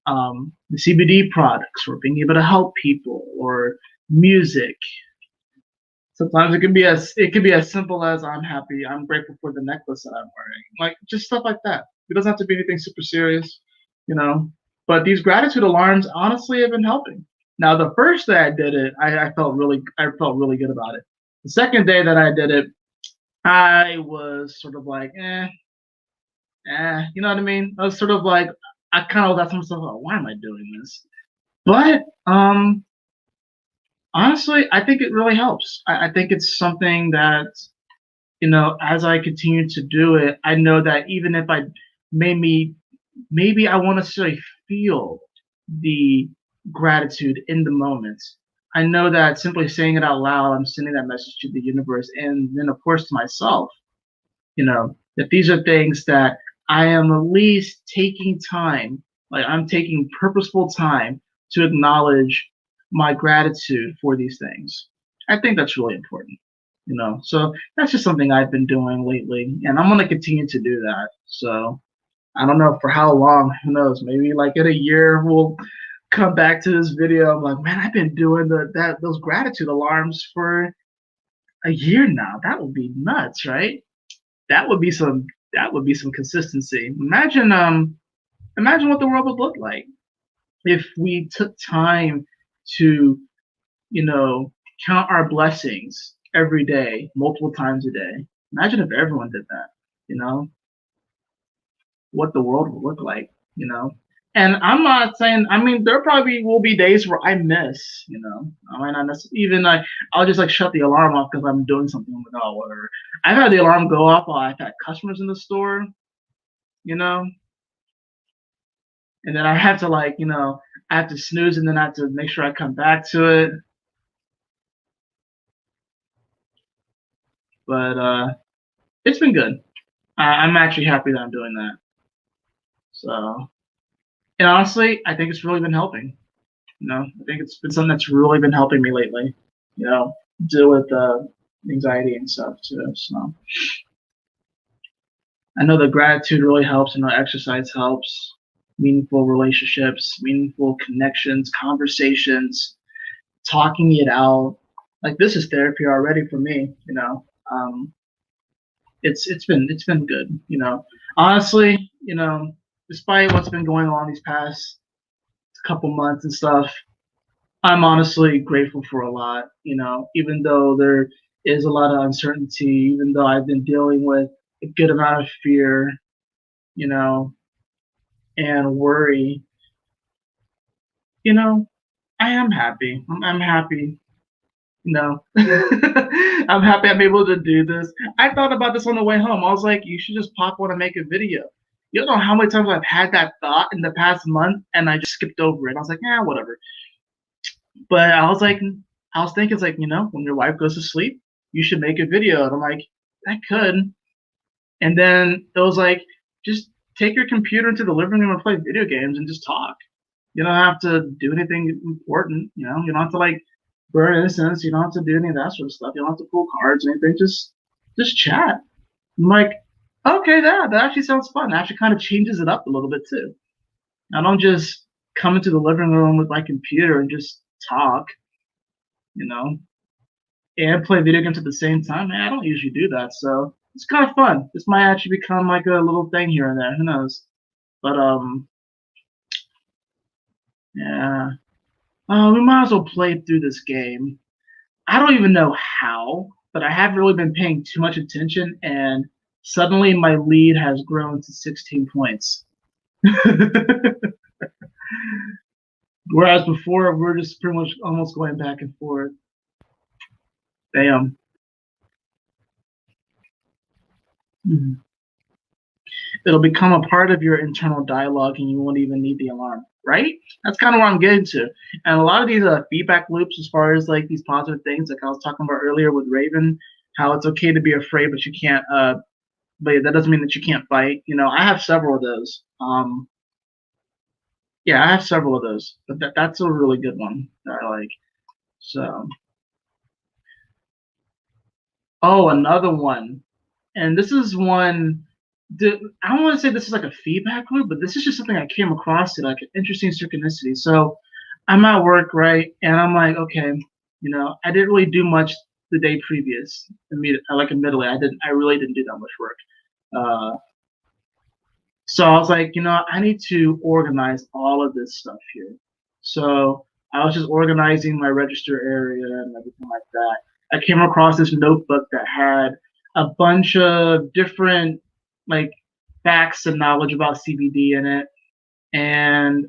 the CBD products or being able to help people or music. Sometimes it can be as simple as I'm grateful for the necklace that I'm wearing. Like just stuff like that. It doesn't have to be anything super serious, you know. But these gratitude alarms honestly have been helping. Now the first day I did it, I felt really good about it. The second day that I did it, I was sort of like, you know what I mean? I was sort of like I kind of was asking myself, oh, why am I doing this? But honestly, I think it really helps. I think it's something that as I continue to do it, I know that even if I maybe I won't necessarily feel the gratitude in the moment. I know that simply saying it out loud, I'm sending that message to the universe and then of course to myself, that these are things that I am at least taking time, like I'm taking purposeful time to acknowledge my gratitude for these things. I think that's really important. So that's just something I've been doing lately, and I'm going to continue to do that. So I don't know for how long, who knows, maybe like in a year we'll come back to this video. I'm like, man, I've been doing those gratitude alarms for a year now. That would be nuts, right? That would be some consistency. Imagine what the world would look like if we took time to, you know, count our blessings every day, multiple times a day. Imagine if everyone did that, you know, what the world would look like, you know. And I'm not saying, I mean, there probably will be days where I miss, I might not necessarily, even like, I'll just like shut the alarm off because I'm doing something with oh, whatever. I've had the alarm go off while I've had customers in the store, you know, and then I have to like, I have to snooze, and then I have to make sure I come back to it. But it's been good. I'm actually happy that I'm doing that. So, and honestly, I think it's really been helping. I think it's been something that's really been helping me lately. Deal with anxiety and stuff too. So I know the gratitude really helps. I know exercise helps. Meaningful relationships, meaningful connections, conversations, talking it out. Like this is therapy already for me. It's been good. Honestly, despite what's been going on these past couple months and stuff, I'm honestly grateful for a lot. Even though there is a lot of uncertainty, even though I've been dealing with a good amount of fear, you know, and worry, you know, I am happy. I'm happy. I'm happy I'm able to do this. I thought about this on the way home. I was like, you should just pop on and make a video. You don't know how many times I've had that thought in the past month and I just skipped over it. I was like, yeah, whatever. But I was thinking, it's like, when your wife goes to sleep, you should make a video. And I'm like, I could. And then it was like, just take your computer into the living room and play video games and just talk. You don't have to do anything important. You don't have to like burn incense. You don't have to do any of that sort of stuff. You don't have to pull cards or anything. Just chat. I'm like, okay, that actually sounds fun. It actually kind of changes it up a little bit too. I don't just come into the living room with my computer and just talk, you know, and play video games at the same time. Man, I don't usually do that, so it's kind of fun. This might actually become like a little thing here and there. Who knows? But yeah. We might as well play through this game. I don't even know how, but I haven't really been paying too much attention, and suddenly my lead has grown to 16 points. Whereas before, we're just pretty much almost going back and forth. Damn. Mhm. It'll become a part of your internal dialogue and you won't even need the alarm, right? That's kind of what I'm getting to. And a lot of these feedback loops, as far as like these positive things, like I was talking about earlier with Raven, how it's okay to be afraid, but you can't, but that doesn't mean that you can't fight. I have several of those. Yeah, I have several of those, but that's a really good one that I like. So, oh, another one, and this is one. I don't want to say this is like a feedback loop, but this is just something I came across like an interesting synchronicity. So, I'm at work, right, and I'm like, okay, I didn't really do much the day previous. Admittedly, I really didn't do that much work. Uh, So I was like, I need to organize all of this stuff here. So I was just organizing my register area and everything like that. I came across this notebook that had a bunch of different like facts and knowledge about CBD in it. And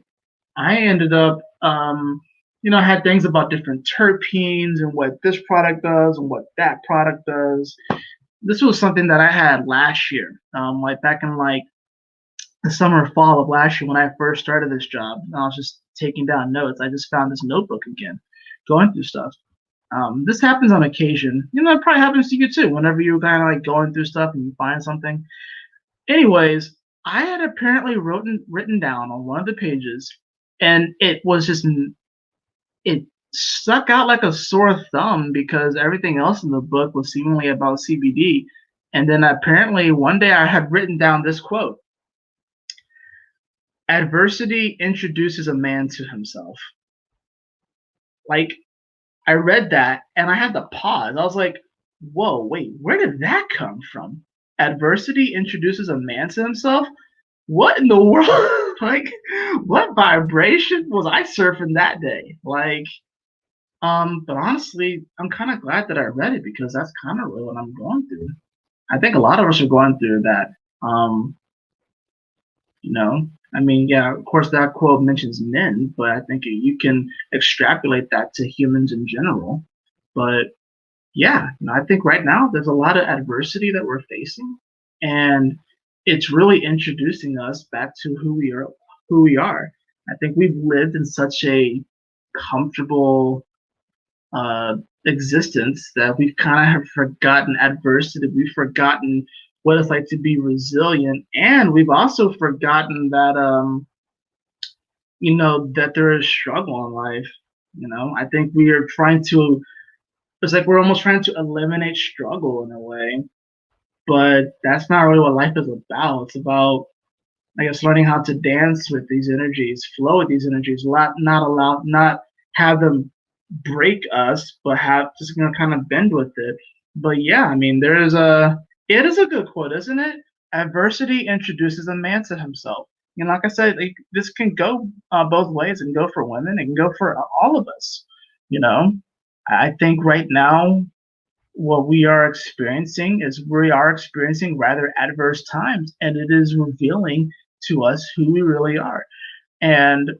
I ended up, I had things about different terpenes and what this product does and what that product does. This was something that I had last year, like back in like the summer or fall of last year when I first started this job. I was just taking down notes. I just found this notebook again, going through stuff. This happens on occasion. It probably happens to you too. Whenever you're kind of like going through stuff and you find something. Anyways, I had apparently written down on one of the pages, and it was just it stuck out like a sore thumb because everything else in the book was seemingly about CBD. And then apparently one day I had written down this quote: adversity introduces a man to himself. Like, I read that and I had to pause. I was like, whoa, wait, where did that come from? Adversity introduces a man to himself? What in the world? Like, what vibration was I surfing that day? Like, but honestly, I'm kind of glad that I read it because that's kind of really what I'm going through. I think a lot of us are going through that. You know, I mean, yeah, of course, that quote mentions men, but I think you can extrapolate that to humans in general. But yeah, I think right now there's a lot of adversity that we're facing, and it's really introducing us back to who we are, who we are. I think we've lived in such a comfortable uh, existence that we've kind of have forgotten adversity. We've forgotten what it's like to be resilient, and we've also forgotten that that there is struggle in life. I think we are trying to. It's like we're almost trying to eliminate struggle in a way, but that's not really what life is about. It's about, I guess, learning how to dance with these energies, flow with these energies, not have them break us, but have just kind of bend with it. But yeah, I mean, it is a good quote, isn't it? Adversity introduces a man to himself. Like I said, this can go both ways. It can go for women. It can go for all of us. You know, I think right now what we are experiencing rather adverse times, and it is revealing to us who we really are. And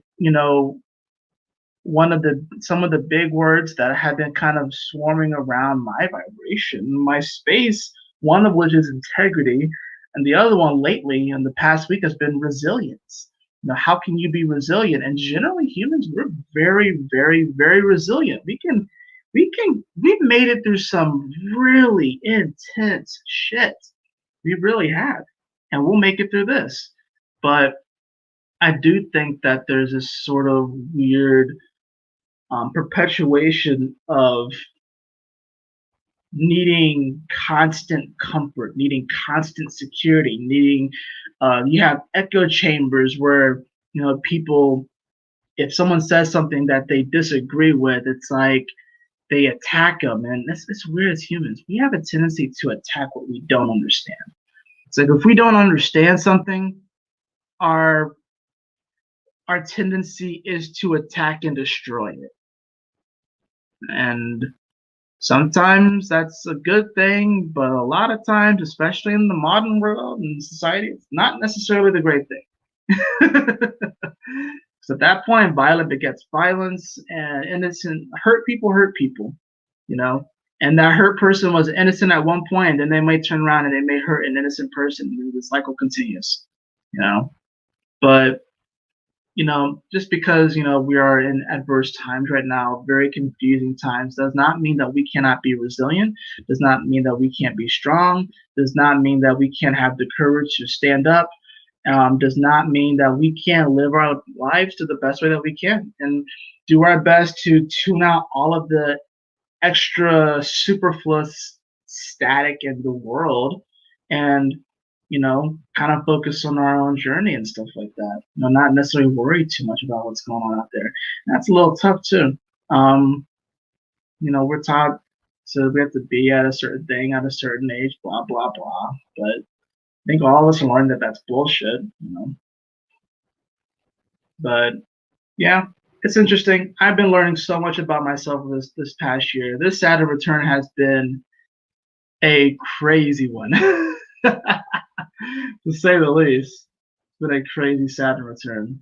one of the some of the big words that have been kind of swarming around my vibration, my space, one of which is integrity, and the other one lately in the past week has been resilience. How can you be resilient? And generally humans, we're very, very, very resilient. We've made it through some really intense shit. We really have. And we'll make it through this. But I do think that there's this sort of weird perpetuation of needing constant comfort, needing constant security, needing you have echo chambers where people, if someone says something that they disagree with, it's like they attack them, and it's weird. As humans, we have a tendency to attack what we don't understand. It's like if we don't understand something, our our tendency is to attack and destroy it. And sometimes that's a good thing, but a lot of times, especially in the modern world and society, it's not necessarily the great thing. So at that point, violence begets violence, and hurt people, you know. And that hurt person was innocent at one point, and then they may turn around and they may hurt an innocent person, and the cycle continues, you know. But just because, we are in adverse times right now, very confusing times, does not mean that we cannot be resilient, does not mean that we can't be strong, does not mean that we can't have the courage to stand up, does not mean that we can't live our lives to the best way that we can and do our best to tune out all of the extra superfluous static in the world and kind of focus on our own journey and stuff like that. Not necessarily worry too much about what's going on out there. And that's a little tough too. We're taught we have to be at a certain thing at a certain age, blah blah blah. But I think all of us learned that that's bullshit. But yeah, it's interesting. I've been learning so much about myself this past year. This Saturn return has been a crazy one. To say the least. It's been a crazy Saturn return.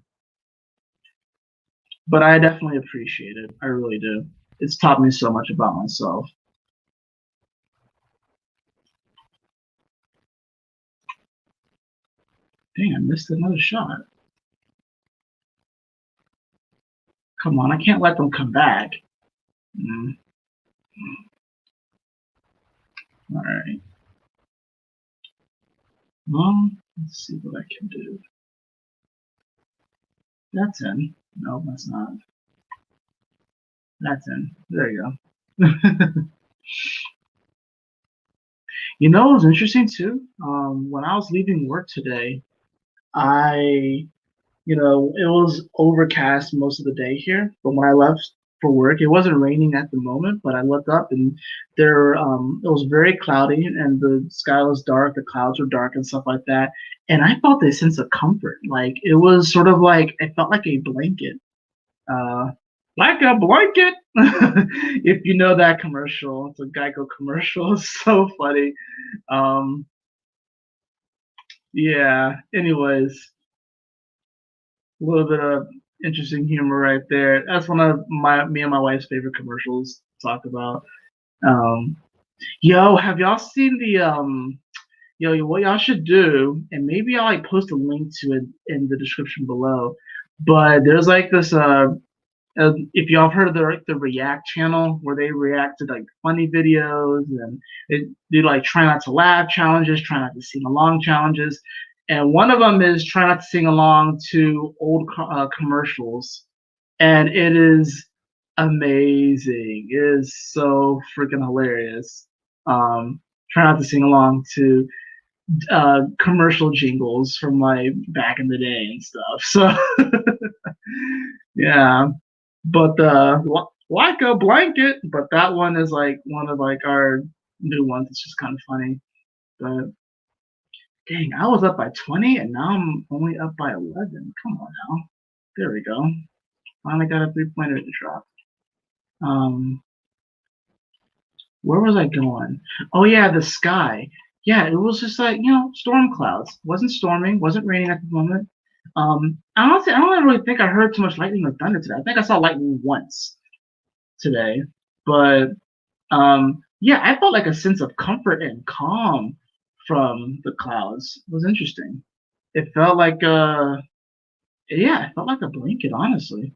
But I definitely appreciate it. I really do. It's taught me so much about myself. Dang, I missed another shot. Come on, I can't let them come back. All right. Well, let's see what I can do. That's in. No, that's not. That's in. There you go. It was interesting too. When I was leaving work today, it was overcast most of the day here. But when I left for work, it wasn't raining at the moment, but I looked up and it was very cloudy and the sky was dark, the clouds were dark and stuff like that. And I felt a sense of comfort. Like it was sort of like, it felt like a blanket. Like a blanket. If you know that commercial, it's a Geico commercial. It's so funny. Yeah. Anyways, a little bit of interesting humor right there. That's one of me and my wife's favorite commercials to talk about. Yo, have y'all seen Yo, what y'all should do, and maybe I'll like post a link to it in the description below. But there's like this if y'all have heard of the React channel where they react to like funny videos and they do like try not to laugh challenges, try not to sing along challenges, and one of them is try not to sing along to old commercials, and it is amazing. It is so freaking hilarious. Try not to sing along to commercial jingles from like back in the day and stuff. So yeah, but like a blanket, but that one is like one of like our new ones. It's just kind of funny. But dang, I was up by 20 and now I'm only up by 11. Come on now. There we go. Finally got a 3-pointer to drop. Um, where was I going? Oh yeah, the sky. Yeah, it was just like, storm clouds. Wasn't storming, wasn't raining at the moment. I don't really think I heard too much lightning or thunder today. I think I saw lightning once today. But yeah, I felt like a sense of comfort and calm from the clouds. It was interesting. It felt like yeah, it felt like a blanket, honestly.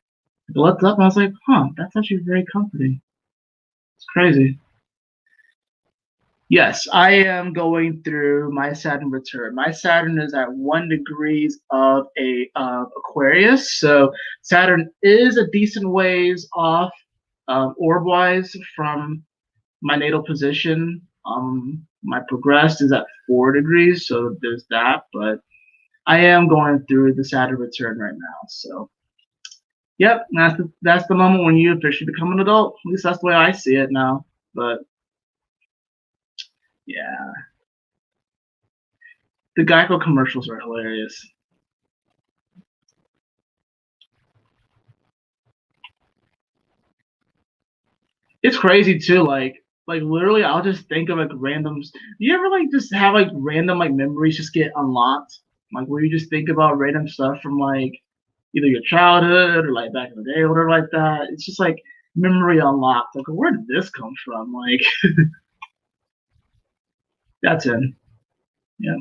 I looked up and I was like, huh, that's actually very comforting. It's crazy. Yes, I am going through my Saturn return. My Saturn is at 1 degrees of a Aquarius, so Saturn is a decent ways off orb-wise from my natal position. My progressed is at 4 degrees, so there's that. But I am going through the Saturn return right now, so yep, that's the moment when you officially become an adult. At least that's the way I see it now. But yeah, the Geico commercials are hilarious. It's crazy too. Like literally, I'll just think of like randoms. You ever like just have like random like memories just get unlocked? Like where you just think about random stuff from like either your childhood or like back in the day or whatever like that. It's just like memory unlocked. Like where did this come from? Like that's in. Yeah.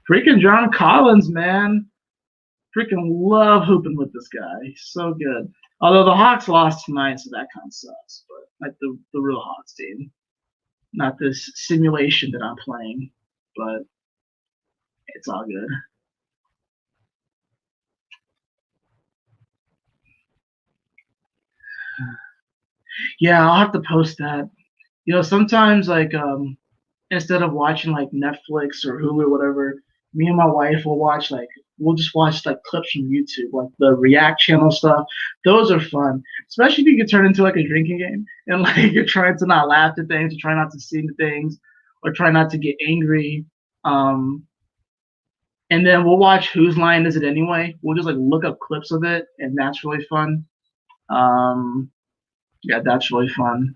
Freaking John Collins, man. Freaking love hooping with this guy. He's so good. Although the Hawks lost tonight, so that kind of sucks. But like the real Hawks team, not this simulation that I'm playing. But it's all good. Yeah, I'll have to post that. Sometimes like instead of watching like Netflix or Hulu or whatever, me and my wife will watch like we'll just watch like clips from YouTube, like the React channel stuff. Those are fun, especially if you can turn into like a drinking game and like you're trying to not laugh at things, or try not to sing to things, or try not to get angry. Um, and then we'll watch Whose Line Is It Anyway? We'll just like look up clips of it, and that's really fun. Um, yeah, that's really fun.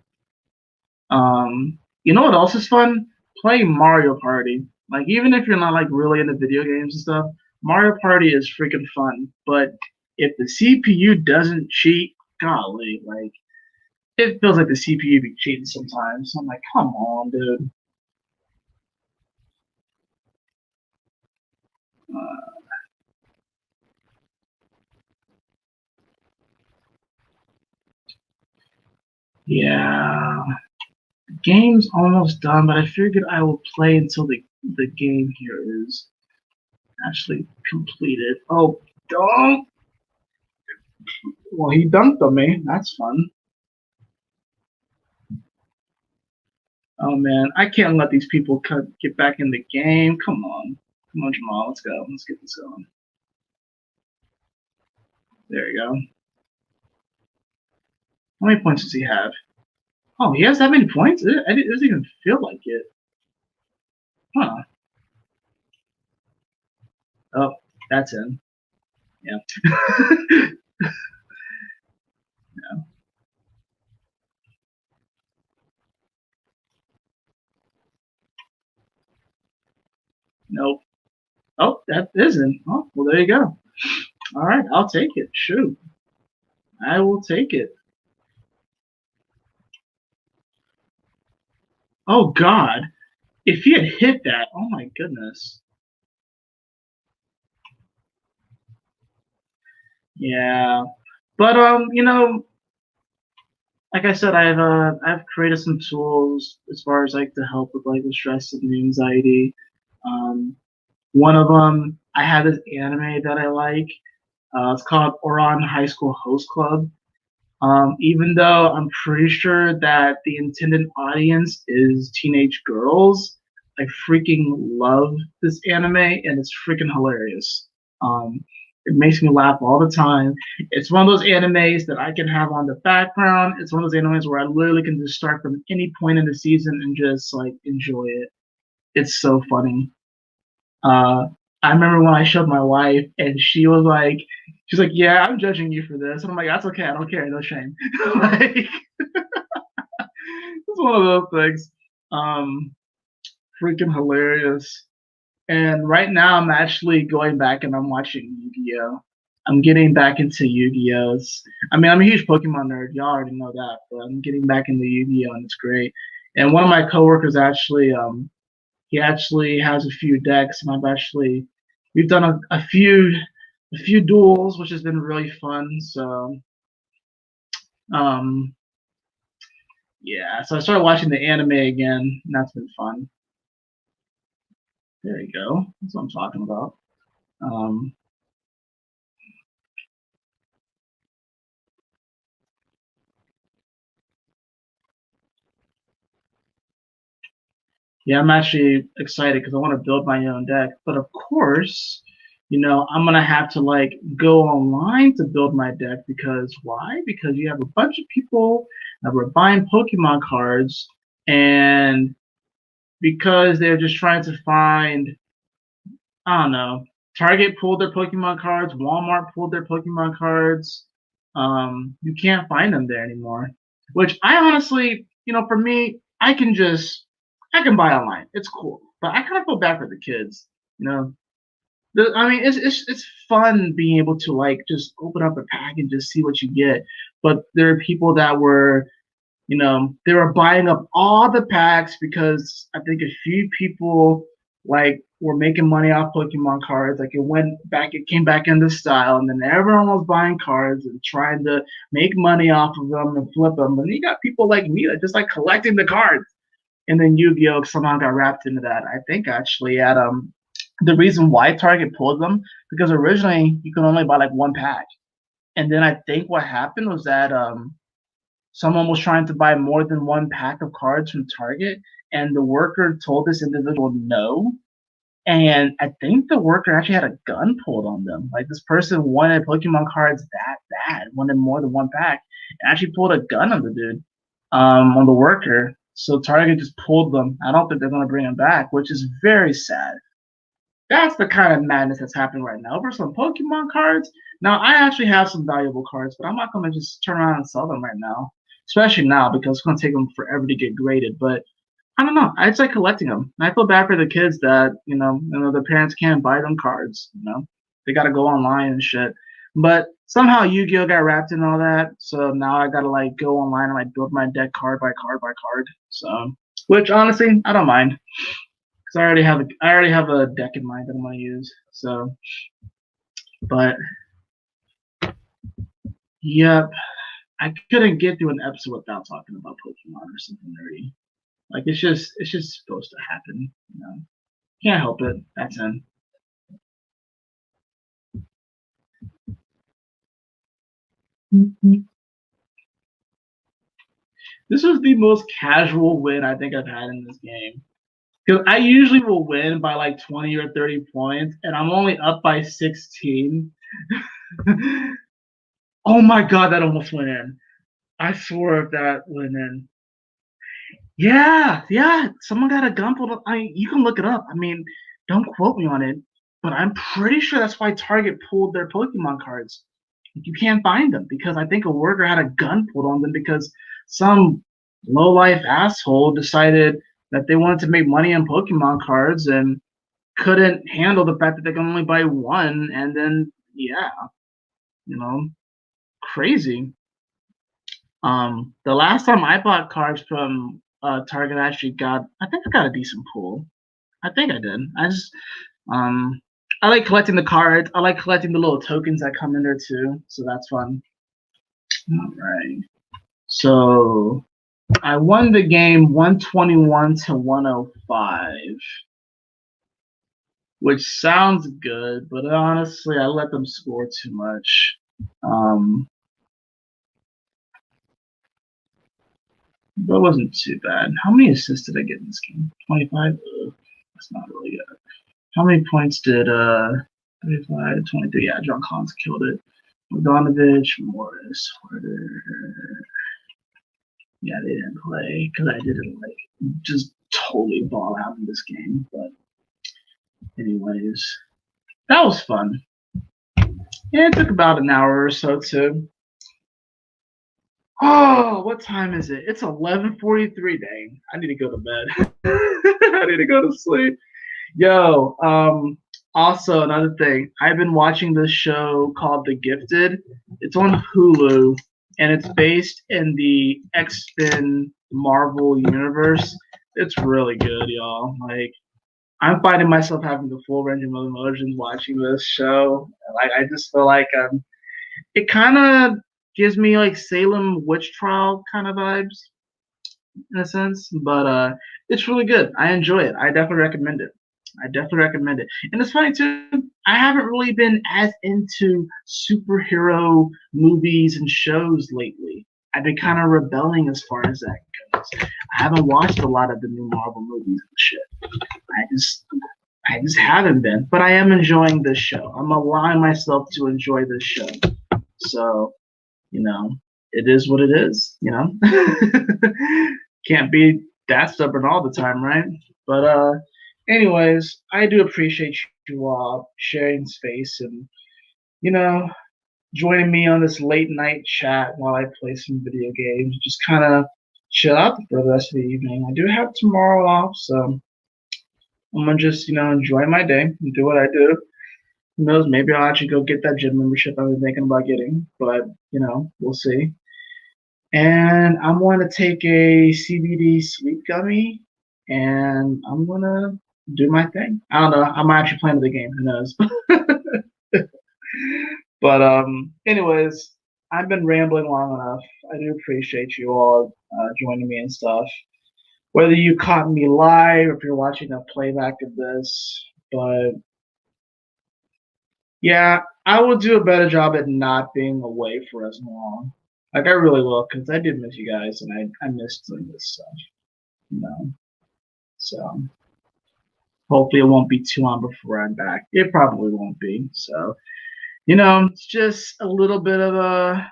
You know what else is fun? Playing Mario Party. Like even if you're not like really into video games and stuff, Mario Party is freaking fun. But if the CPU doesn't cheat, golly, like it feels like the CPU be cheating sometimes. I'm like, come on, dude. Uh, yeah, the game's almost done, but I figured I will play until the game here is actually completed. Oh, don't. Well, he dunked on me. That's fun. Oh man, I can't let these people get back in the game. Come on, Jamal. Let's go. Let's get this going. There you go. How many points does he have? Oh, he has that many points? It doesn't even feel like it. Huh. Oh, that's him. Yeah. Yeah. Nope. Oh, that isn't. Oh, well, there you go. All right, I'll take it. Shoot, I will take it. Oh God, If he had hit that, oh my goodness. Yeah. But like I said, I've created some tools as far as like to help with like the stress and the anxiety. Um, one of them, I have this anime that I like. It's called Oran High School Host Club. Even though I'm pretty sure that the intended audience is teenage girls, I freaking love this anime and it's freaking hilarious. It makes me laugh all the time. It's one of those animes that I can have on the background. It's one of those animes where I literally can just start from any point in the season and just like enjoy it. It's so funny. Uh, I remember when I showed my wife, and she's like, "Yeah, I'm judging you for this," and I'm like, "That's okay. I don't care. No shame." Like, it's one of those things. Um, Freaking hilarious. And right now, I'm actually going back and I'm watching Yu-Gi-Oh. I'm getting back into Yu-Gi-Oh's. I mean, I'm a huge Pokemon nerd. Y'all already know that, but I'm getting back into Yu-Gi-Oh, and it's great. And one of my coworkers actually, he actually has a few decks, and we've done a few duels, which has been really fun. So um, yeah, so I started watching the anime again, and that's been fun. There you go. That's what I'm talking about. Um, yeah, I'm actually excited because I want to build my own deck. But of course, I'm gonna have to like go online to build my deck because why? Because you have a bunch of people that were buying Pokemon cards, and because they're just trying to find, I don't know, Target pulled their Pokemon cards, Walmart pulled their Pokemon cards. You can't find them there anymore. Which I honestly, for me, I can buy online. It's cool, but I kind of feel bad for the kids. You know, I mean, it's fun being able to like just open up a pack and just see what you get. But there are people that were they were buying up all the packs because I think a few people like were making money off Pokemon cards. Like it came back into style, and then everyone was buying cards and trying to make money off of them and flip them. And you got people like me that just like collecting the cards. And then Yu-Gi-Oh somehow got wrapped into that. I think actually at the reason why Target pulled them because originally you could only buy like one pack, and then I think what happened was that someone was trying to buy more than one pack of cards from Target, and the worker told this individual no. And I think the worker actually had a gun pulled on them. Like this person wanted Pokemon cards that bad, wanted more than one pack, and actually pulled a gun on the dude, on the worker. So Target just pulled them. I don't think they're gonna bring them back, which is very sad. That's the kind of madness that's happening right now. Over some Pokemon cards. Now I actually have some valuable cards, but I'm not gonna just turn around and sell them right now. Especially now because it's gonna take them forever to get graded. But I don't know. I just like collecting them. And I feel bad for the kids that the parents can't buy them cards. They got to go online and shit. But somehow Yu-Gi-Oh got wrapped in all that, so now I gotta like go online and like build my deck card by card by card. So, which honestly, I don't mind because I already have a deck in mind that I'm gonna use. So, but yep, I couldn't get through an episode without talking about Pokemon or something nerdy. Like it's just supposed to happen. Can't help it. That's him. This was the most casual win I think I've had in this game. Because I usually will win by like 20 or 30 points, and I'm only up by 16. Oh my god, that almost went in. I swore if that went in. Yeah, yeah. Someone got a gun pulled up. You can look it up. I mean, don't quote me on it, but I'm pretty sure that's why Target pulled their Pokemon cards. You can't find them because I think a worker had a gun pulled on them because some low life asshole decided that they wanted to make money on Pokemon cards and couldn't handle the fact that they can only buy one. And then, yeah, you know, crazy. The last time I bought cards from Target actually got. I think I got a decent pool. I think I did. Um, I like collecting the cards. I like collecting the little tokens that come in there too. So that's fun. All right. So I won the game 121 to 105, which sounds good, but honestly, I let them score too much. But it wasn't too bad. How many assists did I get in this game? 25? That's not really good. How many points did 35, 23? Yeah, John Collins killed it. Bogdanovich, Morris, Harder. Yeah, they didn't play because I didn't just totally ball out in this game. But anyways, that was fun. Yeah, it took about an hour or so too. Oh, what time is it? It's 11:43. Dang, I need to go to bed. I need to go to sleep. Yo, also another thing, I've been watching this show called The Gifted. It's on Hulu, and it's based in the X-Men Marvel universe. It's really good, y'all. Like, I'm finding myself having the full range of emotions watching this show. Like, I just feel like it kind of gives me like Salem witch trial kind of vibes in a sense, but it's really good. I enjoy it. I definitely recommend it. I definitely recommend it. And it's funny too. I haven't really been as into superhero movies and shows lately. I've been kind of rebelling as far as that goes. I haven't watched a lot of the new Marvel movies and shit. I just haven't been. But I am enjoying this show. I'm allowing myself to enjoy this show. So, it is what it is, Can't be that stubborn all the time, right? But anyways, I do appreciate you all sharing space and you know joining me on this late night chat while I play some video games. Just kind of chill out for the rest of the evening. I do have tomorrow off, so I'm gonna just enjoy my day and do what I do. Who knows? Maybe I'll actually go get that gym membership I've been thinking about getting, but we'll see. And I'm going to take a CBD sleep gummy, and I'm going to do my thing. I don't know. I'm actually playing the game. Who knows? But anyways, I've been rambling long enough. I do appreciate you all joining me and stuff. Whether you caught me live or if you're watching a playback of this, but yeah, I will do a better job at not being away for as long. Like I really will, because I did miss you guys, and I missed doing this stuff. So hopefully it won't be too long before I'm back. It probably won't be. So it's just a little bit of a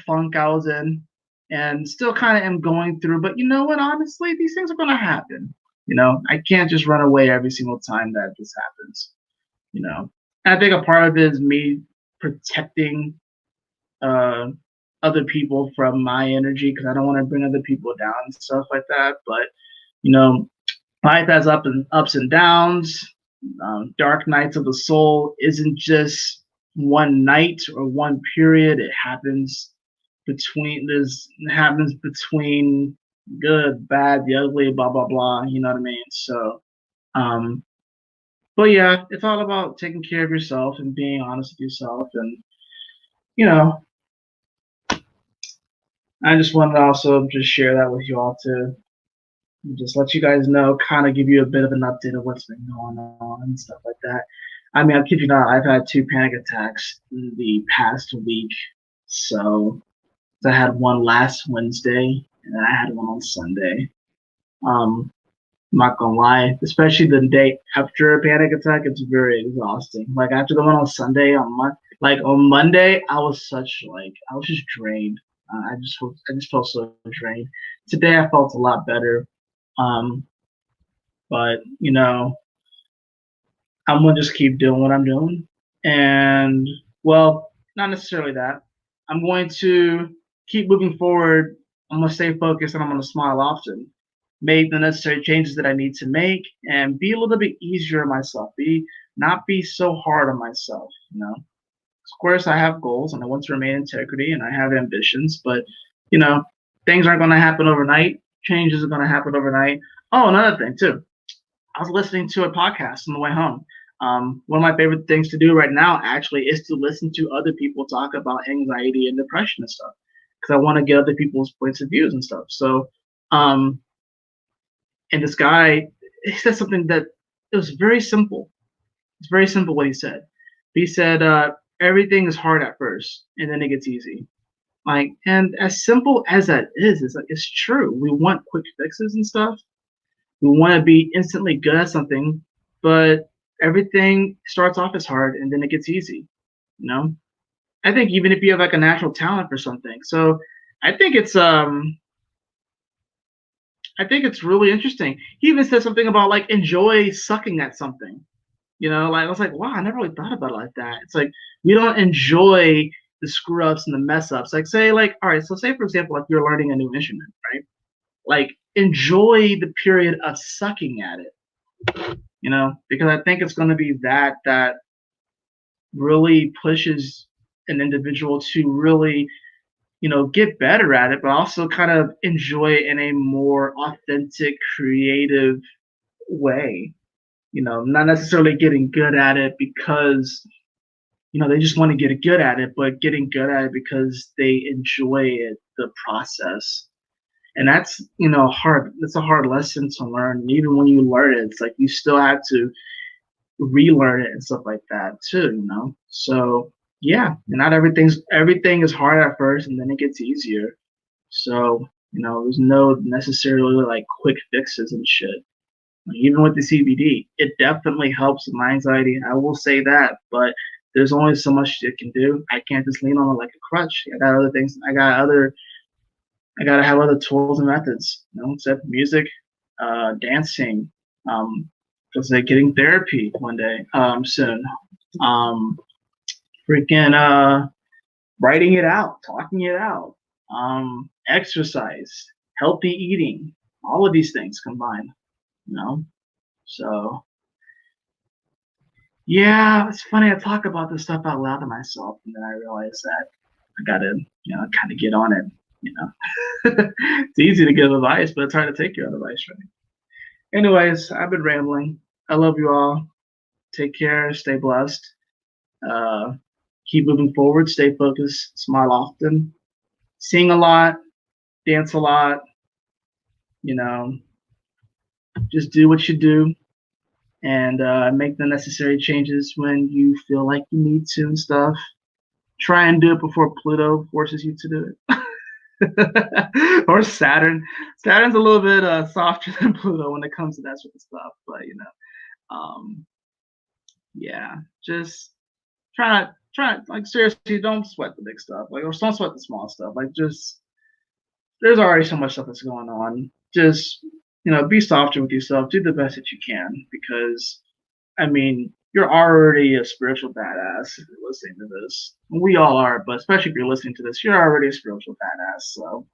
funk I was in, and still kind of am going through. But you know what? Honestly, these things are gonna happen. I can't just run away every single time that this happens. I think a part of it is me protecting uh, other people from my energy because I don't want to bring other people down and stuff like that. But life has ups and downs. Dark nights of the soul isn't just one night or one period. It happens between good, bad, the ugly, blah blah blah. You know what I mean? So, um, but yeah, it's all about taking care of yourself and being honest with yourself, and you know, I just wanted to also just share that with you all too. Just let you guys know, kind of give you a bit of an update of what's been going on and stuff like that. I mean, I'll keep you not. I've had 2 panic attacks in the past week. So I had one last Wednesday and I had one on Sunday. I'm not gonna lie, especially the day after a panic attack, it's very exhausting. Like after the one on Sunday, on Monday, I was just drained. I just felt so drained. Today I felt a lot better. Um, but I'm gonna just keep doing what I'm doing, and well, not necessarily that. I'm going to keep moving forward. I'm gonna stay focused, and I'm gonna smile often. Make the necessary changes that I need to make, and be a little bit easier on myself. Not be so hard on myself. Of course, I have goals, and I want to remain integrity, and I have ambitions, but you know, things aren't going to happen overnight. changes are going to happen overnight. Oh, another thing too. I was listening to a podcast on the way home. One of my favorite things to do right now actually is to listen to other people talk about anxiety and depression and stuff because I want to get other people's points of views and stuff. So, um, and this guy, he said something that it was very simple. It's very simple what he said. He said, everything is hard at first and then it gets easy. Like, and as simple as that is, it's like, it's true. We want quick fixes and stuff. We want to be instantly good at something, but everything starts off as hard and then it gets easy. You know, I think even if you have like a natural talent for something, so I think it's I think it's really interesting. He even said something about like enjoy sucking at something. You know, like I was like, wow, I never really thought about it like that. It's like we don't enjoy the screw ups and the mess ups. Like say, like, all right, so say for example, like you're learning a new instrument, right? Like enjoy the period of sucking at it, you know, because I think it's going to be that really pushes an individual to really, you know, get better at it, but also kind of enjoy it in a more authentic, creative way. You know, not necessarily getting good at it because you know they just want to get good at it, but getting good at it because they enjoy it, the process. And that's you know hard. It's a hard lesson to learn. And even when you learn it, it's like you still have to relearn it and stuff like that too. You know, so yeah, and not everything is hard at first, and then it gets easier. So you know, there's no necessarily like quick fixes and shit. Like, even with the CBD, it definitely helps with my anxiety. I will say that, but there's only so much it can do. I can't just lean on it like a crutch. I got other things. I gotta have other tools and methods. You know, except music, dancing, just like getting therapy one day, soon. Um, freaking writing it out, talking it out, exercise, healthy eating, all of these things combined. You know, so yeah, it's funny. I talk about this stuff out loud to myself, and then I realize that I gotta, you know, kind of get on it. You know, it's easy to give advice, but it's hard to take your advice, right? Anyways, I've been rambling. I love you all. Take care. Stay blessed. Uh, keep moving forward. Stay focused. Smile often. Sing a lot. Dance a lot. You know, just do what you do and make the necessary changes when you feel like you need to and stuff. Try and do it before Pluto forces you to do it. Or Saturn. Saturn's a little bit softer than Pluto when it comes to that sort of stuff, but you know, yeah, just try like seriously, don't sweat the big stuff, like or don't sweat the small stuff. Like just there's already so much stuff that's going on. Just you know, be softer with yourself. Do the best that you can because I mean, you're already a spiritual badass if you're listening to this. We all are, but especially if you're listening to this, you're already a spiritual badass. So,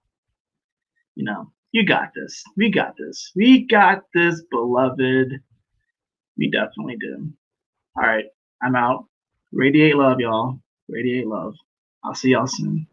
you know, you got this. We got this. We got this, beloved. We definitely do. All right, I'm out. Radiate love, y'all. Radiate love. I'll see y'all soon.